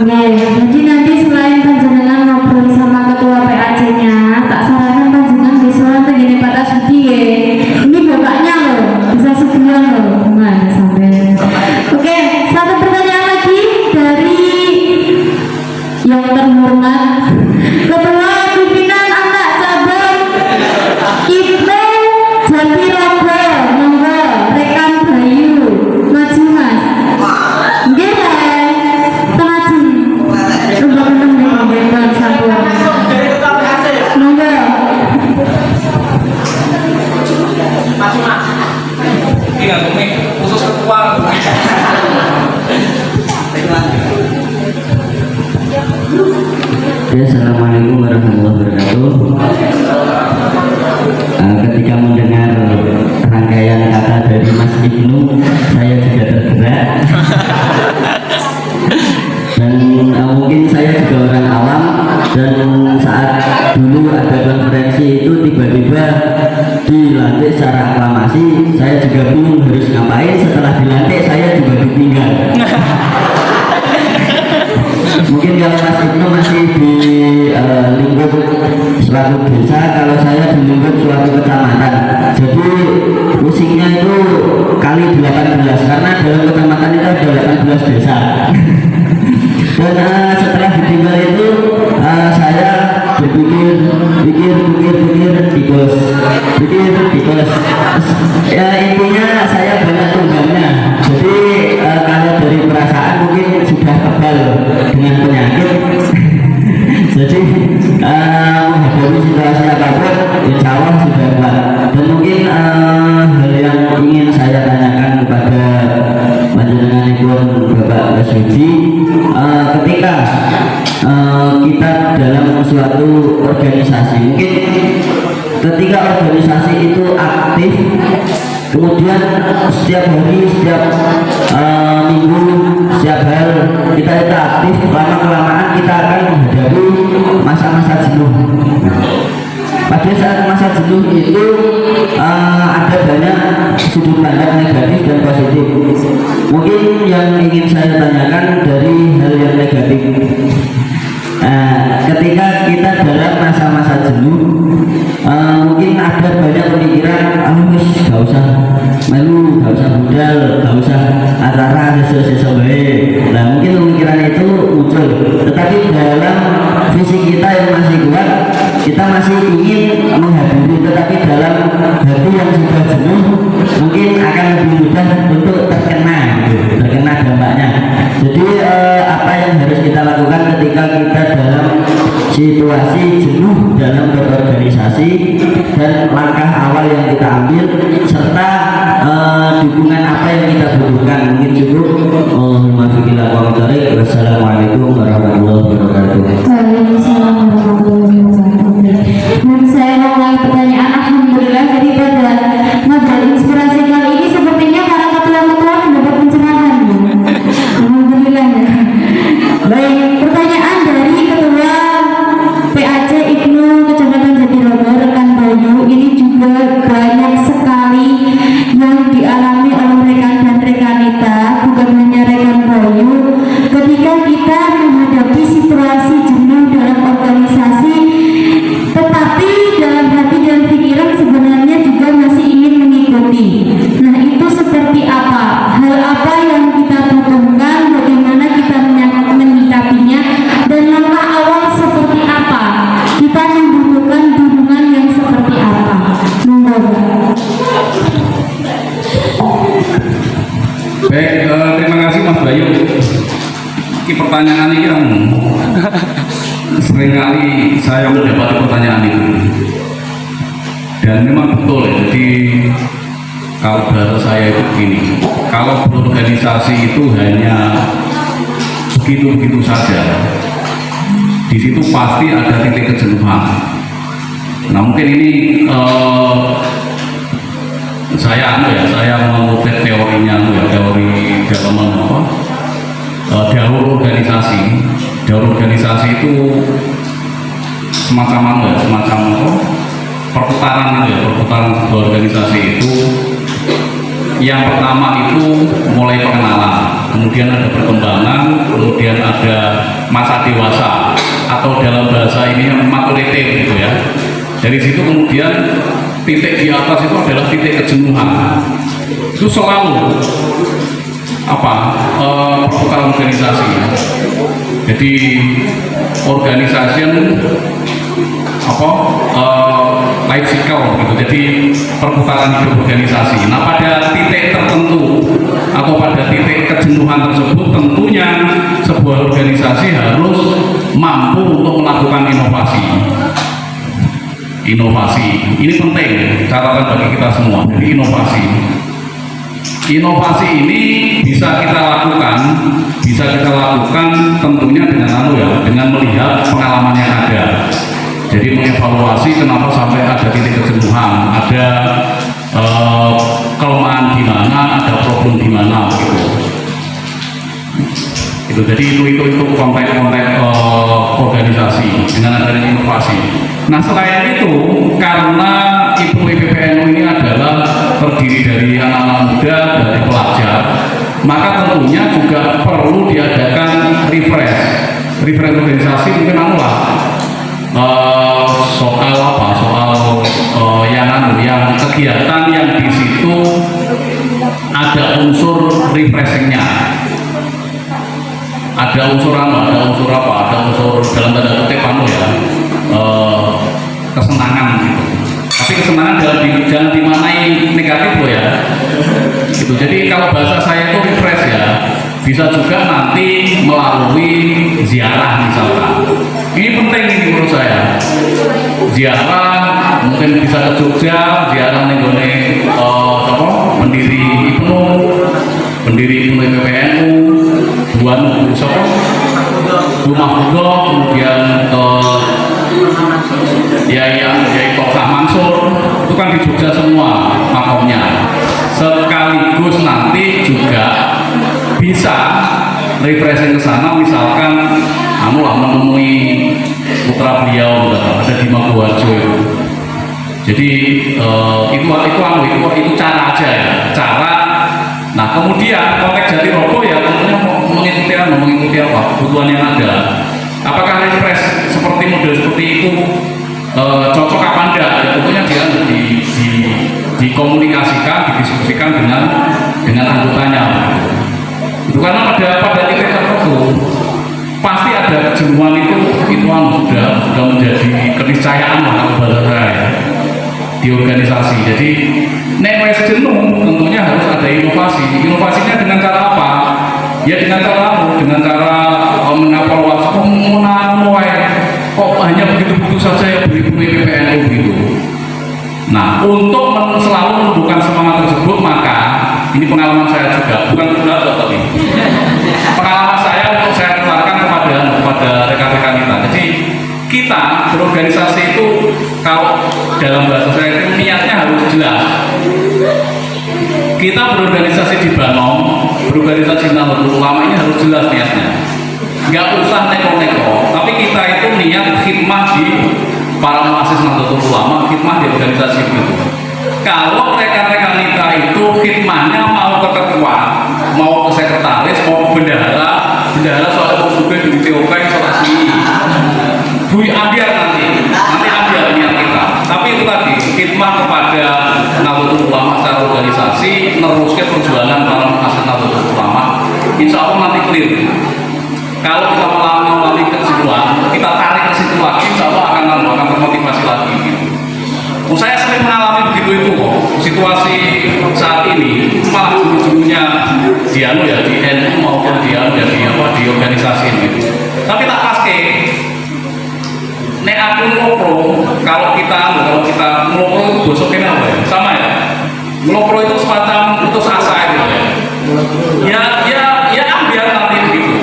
Jadi nanti selain panjenengan ngobrol sama ketua PAC-nya, tak sarankan panjenengan besok begini pada Sudi ya. Ini bapaknya loh, bisa sebulan loh, mana sampai. Oke, satu pertanyaan lagi dari yang terhormat Ketua Pimpinan Anak Cabang Ibnu Jatirogo Assalamualaikum warahmatullahi wabarakatuh. Ketika mendengar rangkaian kata dari Mas Ibnu, saya juga tergerak. Dan mungkin saya juga orang awam, dan saat dulu ada konferensi itu tiba-tiba dilantik secara aklamasi, saya juga bingung harus ngapain. Setelah dilantik saya juga ditinggal. Mungkin kalau Mas Ibnu masih di lingkup suatu desa, kalau saya di lingkup suatu kecamatan. Jadi musiknya itu kali 18, karena dalam kecamatan itu ada 18 desa. Dan setelah ditinggal itu saya berpikir tikus. Ya intinya saya banyak tunggalnya. Jadi kalau dari perasaan mungkin sudah kebal dengan penyakit. Jadi menghadapi situasi apapun insya Allah sudah kuat. Dan mungkin hal yang ingin saya tanyakan kepada panjenenganipun Bapak Basuki, ketika kita dalam suatu organisasi, mungkin ketika organisasi itu aktif, kemudian setiap hari, setiap minggu, setiap hal kita aktif, lama-kelamaan kita akan menghadapi masa-masa jenuh. Pada saat masa jenuh itu ada banyak sudut pandang negatif dan positif. Mungkin yang ingin saya tanyakan dari hal yang negatif, ketika kita dalam masa-masa jenuh, mungkin ada banyak pemikiran, gak usah melu, gak usah budal, gak usah antara sesuatu baik. Nah mungkin pemikiran itu muncul, tetapi dalam fisik kita yang masih kuat, kita masih ingin menghadiri, tetapi dalam hati yang sudah jenuh mungkin akan lebih mudah untuk terkena dampaknya. Jadi apa yang harus kita lakukan ketika kita dalam situasi jenuh dalam berorganisasi, dan langkah awal yang kita ambil, serta dukungan apa yang kita butuhkan. Mungkin cukup. Wassalamualaikum warahmatullahi wabarakatuh. Waalaikumsalam warahmatullahi wabarakatuh. Dan saya mulai pertanyaan. Alhamdulillah, jadi pada ngobrol inspirasi kali ini sepertinya para ketua-ketua mendapat pencerahan. Alhamdulillah ya. Baik, pertanyaan dari Ketua PAC Ibnu Kecamatan Jatirogo, rekan Bayu, ini juga banyak sekali yang dialami oleh rekan dan rekanita, bukan hanya rekan Bayu. Ketika kita menghadapi situasi jenuh dalam organisasi, tetapi dalam hati dan pikiran sebenarnya juga masih ingin mengikuti. Nah, itu seperti apa? Hal apa yang kita butuhkan? Bagaimana kita menyikapinya? Dan langkah awal seperti apa? Kita membutuhkan dukungan yang seperti apa? Monggo. Baik, terima kasih Mas Bayu. Ini pertanyaan ini yang seringkali saya mendapati pertanyaan itu, dan memang betul ya. Jadi kalau bahasa saya itu begini, kalau berorganisasi itu hanya begitu-begitu saja, di situ pasti ada titik kejenuhan. Nah mungkin ini saya mengutip teorinya, teori dalam daur organisasi itu semacam perputaran sebuah organisasi itu. Yang pertama itu mulai pengenalan, kemudian ada perkembangan, kemudian ada masa dewasa, atau dalam bahasa ini maturity gitu ya. Dari situ kemudian titik di atas itu adalah titik kejenuhan. Itu selalu perputaran organisasi. Jadi organisasi life cycle gitu. Jadi perputaran hidup organisasi. Nah pada titik tertentu atau pada titik kejenuhan tersebut, tentunya sebuah organisasi harus mampu untuk melakukan inovasi. Ini penting, catatan bagi kita semua. Jadi inovasi ini bisa kita lakukan, bisa kita lakukan tentunya dengan melihat pengalaman yang ada. Jadi mengevaluasi kenapa sampai ada titik kejenuhan, ada kelemahan di mana, ada problem di mana gitu. Jadi itu konteks organisasi dengan adanya inovasi. Nah selain itu, karena IPPNU ini adalah terdiri dari anak-anak muda, dari pelajar, maka tentunya juga perlu diadakan refresh organisasi. Mungkin soal yang kegiatan yang di situ ada unsur refreshingnya, ada unsur dalam tanda kutip kesenangan gitu. Tapi kesenangan jangan dimaknai negatif loh ya. Gitu. Jadi kalau bahasa saya itu refresh ya, bisa juga nanti melalui ziarah misalkan. Ini penting ini menurut saya. Ziarah mungkin bisa ke Jogja, ziarah nih pendiri IPPNU, rumah Budo, kemudian Yai Tohah Mansur, itu kan di Jogja semua makamnya. Sekaligus nanti juga bisa refreshing ke sana, misalkan menemui putra beliau ada di Maguwarjo itu. Jadi itu cara aja ya, cara. Nah kemudian konteks Jatirobo ya tentunya mengikuti apa kebutuhan yang ada. Apakah refresh seperti model seperti itu cocok apa enggak? Ya, tentunya dia harus dikomunikasikan, didiskusikan dengan anggotanya. Itu karena pada titik tertentu pasti ada kejenuhan itu sudah menjadi keniscayaan lah kalau bahasa saya ya, di organisasi. Jadi nek wis jenuh tentunya harus ada inovasi. Inovasinya dengan cara apa? Ya dengan cara mengevaluasi penggunaan kok hanya begitu saja ya beli IPPNU begitu. Nah untuk selalu menumbuhkan semangat tersebut, maka ini pengalaman saya juga, bukan tapi pengalaman saya untuk saya keluarkan kepada rekan-rekan kita. Jadi kita berorganisasi itu kalau dalam bahasa saya itu niatnya harus jelas. Kita berorganisasi di Banong, berorganisasi Nahdlatul Ulama ini harus jelas niatnya. Nggak usah neko-neko, tapi kita itu niat khidmah di para muassis Nahdlatul Ulama, khidmah di organisasi itu. Kalau rekan-rekan kita itu khidmahnya mau ke ketua, mau ke sekretaris, mau ke bendahara soal juga di TOK isolasi, bui ambiar nanti ambiar niat kita. Tapi itu tadi khidmah kepada Nahdlatul Ulama secara organisasi, meneruskan perjuangan para muassis Nahdlatul Ulama, insya Allah nanti clear. Kalau kita melalui kejenuhan, kita tarik ke situ lagi, insya Allah akan termotivasi lagi. Saya sering mengalami begitu itu kok. Situasi saat ini malah ujung-ujungnya di NU maupun di organisasi ini. Tapi tak pasti. Nek aku ngelopro, kalau kita ngelopro itu bosoknya apa ya? Sama ya. Ngelopro itu semacam putus asa gitu ya. Ya ambil nanti begitu.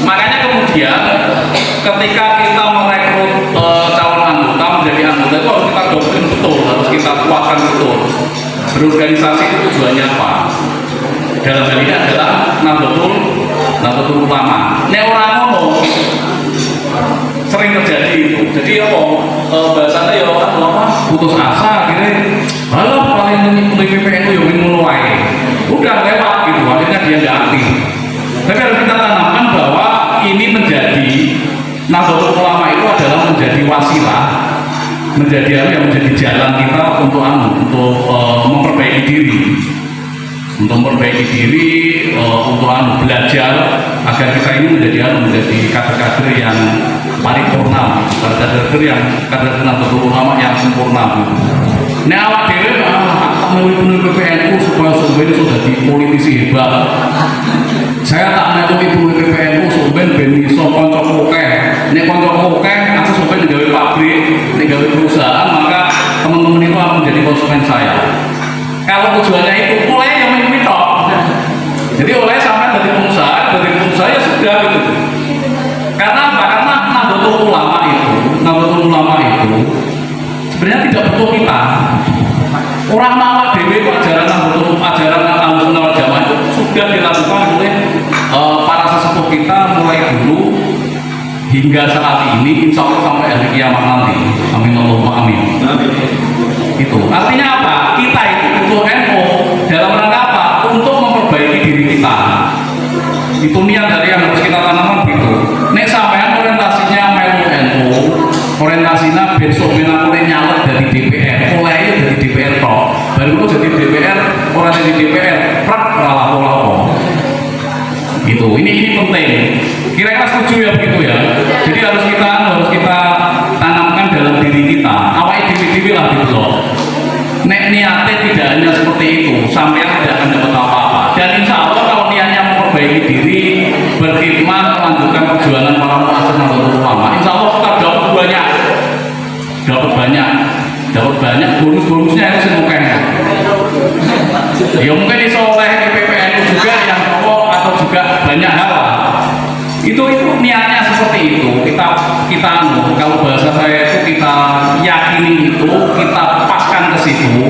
Makanya kemudian ketika kita merekrut calon anggota menjadi anggota itu harus kita doktrin betul, harus kita kuatkan betul. Berorganisasi itu tujuannya apa? Dalam hal ini adalah Nahdlatul Ulama. Nek orang ngomong sering terjadi itu. Jadi bahasanya ya apa? Putus asa akhirnya halah paling IPPNU yang ngono wae. Udah lewat gitu, akhirnya dia nggak aktif. Tapi harus kita tanamkan bahwa ini menjadi Nahdlatul Ulama itu adalah menjadi wasilah, menjadi jalan kita untuk memperbaiki diri, untuk belajar agar kita ini menjadi kader-kader yang paripurna, kader Nahdlatul Ulama yang sempurna. Nah awak dhewe melu PPNU supaya sampeyan sudah di politisi hebat. Saya tak melu PPNU sampeyan ben iso kanca akeh. Nek kanca akeh aku sampeyan gawe pabrik, nek gawe perusahaan, maka teman-teman itu akan menjadi konsumen saya. Kalau tujuannya itu mulai yang tok. Jadi oleh sampai dari pengusaha sebenarnya tidak butuh kita. Orang mawa dewi ajaran Ahlussunnah wal Jamaah itu sudah dilakukan oleh para sesepuh kita mulai dulu hingga saat ini, insya Allah sampai hari kiamat nanti. Amin Allahumma amin. Itu artinya apa? Kita itu butuh NU dalam rangka apa? Untuk memperbaiki diri kita. Itu niat dari yang harus kita tanamkan gitu. Nek sampean orientasinya melu NU, orientasinya besok menang oleh nyalek dari DPR, mulai dari DPR toh. Baru itu jadi DPR, orang jadi DPR, prak lalah-lalah. Gitu. Ini penting. Kira-kira setuju ya begitu ya. Jadi harus kita tanamkan dalam diri kita. Awal diri lah gitu loh. Nek niatnya tidak hanya seperti itu, sampai tidak akan dapat apa-apa. Dan insya Allah kalau niatnya memperbaiki diri, berkhidmat, melanjutkan perjuangan para muasir Nahdlatul Ulama, insya Allah kita dapat banyak bonus-bonusnya itu semukanya. Ya mungkin iso oleh PPN juga yang cowok atau juga banyak hal. Itu niatnya seperti itu. Kita kalau bahasa saya itu kita yakini itu, kita paskan ke situ.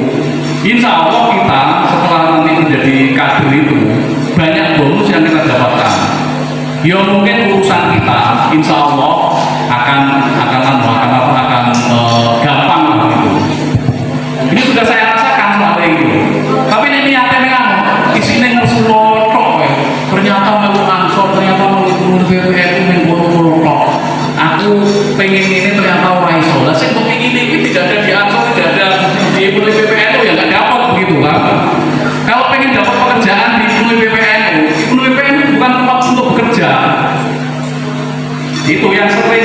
Insya Allah kita setelah nanti menjadi kader itu banyak bonus yang kita dapatkan. Ya mungkin urusan kita, insya Allah akan gampang gitu. Ini sudah saya rasakan selama ini. Tapi ini niatnya memang isinya ngersulo tok ya. Ternyata mau ansor, ternyata mau BPN mengurung tok. Aku pengen ini ternyata orang iso. Lah sing kepengin ini tidak ada di ansor, tidak ada di BPN ya nggak dapat begitu kan. Kalau pengen dapat pekerjaan di BPN bukan tempat untuk bekerja. Itu yang sering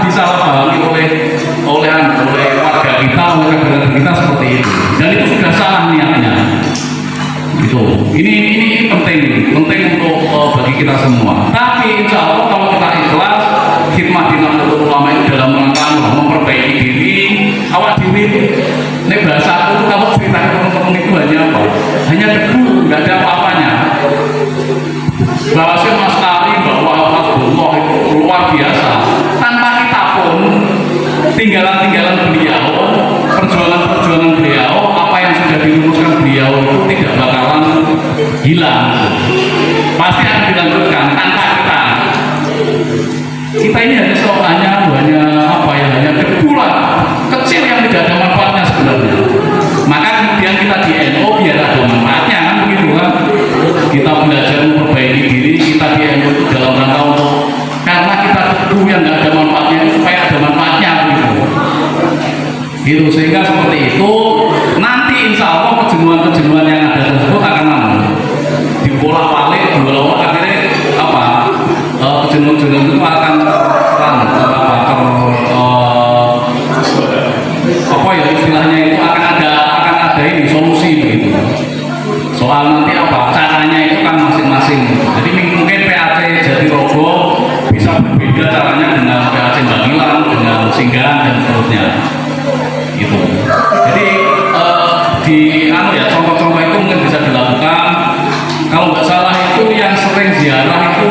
disalahpahami oleh warga kita, oleh kader kita seperti itu. Dan itu sudah salah niatnya. Itu. Ini penting untuk bagi kita semua. Tapi insya Allah kalau kita ikhlas, khidmat di Nahdlatul Ulama itu dalam rangka memperbaiki diri, awak diri. Nek bahasa aku kalau cerita ke teman-teman itu hanya apa? Hanya debu, nggak ada apa-apanya. Bahasa Mas Ali bahwa Rasulullah itu luar biasa. Tanpa kita pun tinggalan beliau, perjuangan beliau, apa yang sudah dirumuskan beliau itu tidak bakalan hilang. Pasti akan dilanjutkan tanpa kita. Kita ini hanya debu lah, kecil yang tidak ada manfaatnya sebenarnya. Maka kemudian kita di NU biar ada manfaatnya kan begitu kan. Kita belajar memperbaiki diri kita di NU itu dalam rangka untuk karena kita debu yang tidak ada manfaatnya itu supaya ada manfaatnya begitu. Gitu sehingga seperti itu nanti insya Allah kejenuhan yang ada tersebut akan dibolak-balik akhirnya kejenuhan itu akan istilahnya itu akan ada ini solusi begitu. Soal nanti caranya itu kan masing-masing. Jadi mungkin PAC Jatirogo bisa berbeda caranya dengan PAC Bangkilan, dengan Singgahan dan seterusnya. Gitu. Jadi contoh-contoh itu mungkin bisa dilakukan. Kalau nggak salah itu yang sering ziarah itu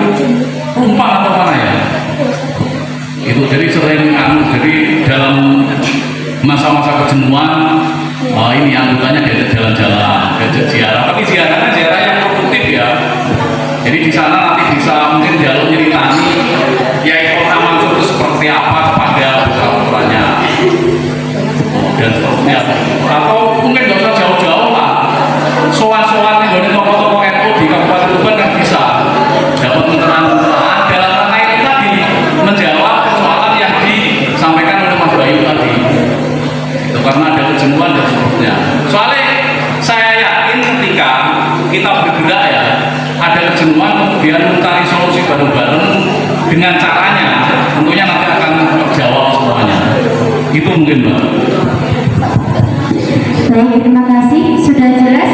Rumpang atau mana ya? Itu jadi sering jadi dalam masa-masa kejenuhan ini anggotanya diajak jalan-jalan, diajak ziarah. Tapi ziarahnya ziarah yang produktif ya. Jadi di sana nanti bisa mungkin dialog nyeritani ya Kota Mansur itu seperti apa kepada putra-putranya dan seterusnya. Atau mungkin nggak usah jauh-jauh lah. Soal-soal yang dari tokoh-tokoh NU di Kabupaten Tuban kan bisa dapat pencerahan dalam rangka itu tadi menjawab persoalan yang disampaikan oleh Mas Bayu tadi. Itu karena ada kejenuhan dan seterusnya. Soalnya saya yakin ketika kita bergerak ya ada kejenuhan kemudian mencari solusi bareng-bareng dengan caranya tentunya nanti akan terjawab semuanya. Itu mungkin Mbak. Baik, terima kasih. Sudah jelas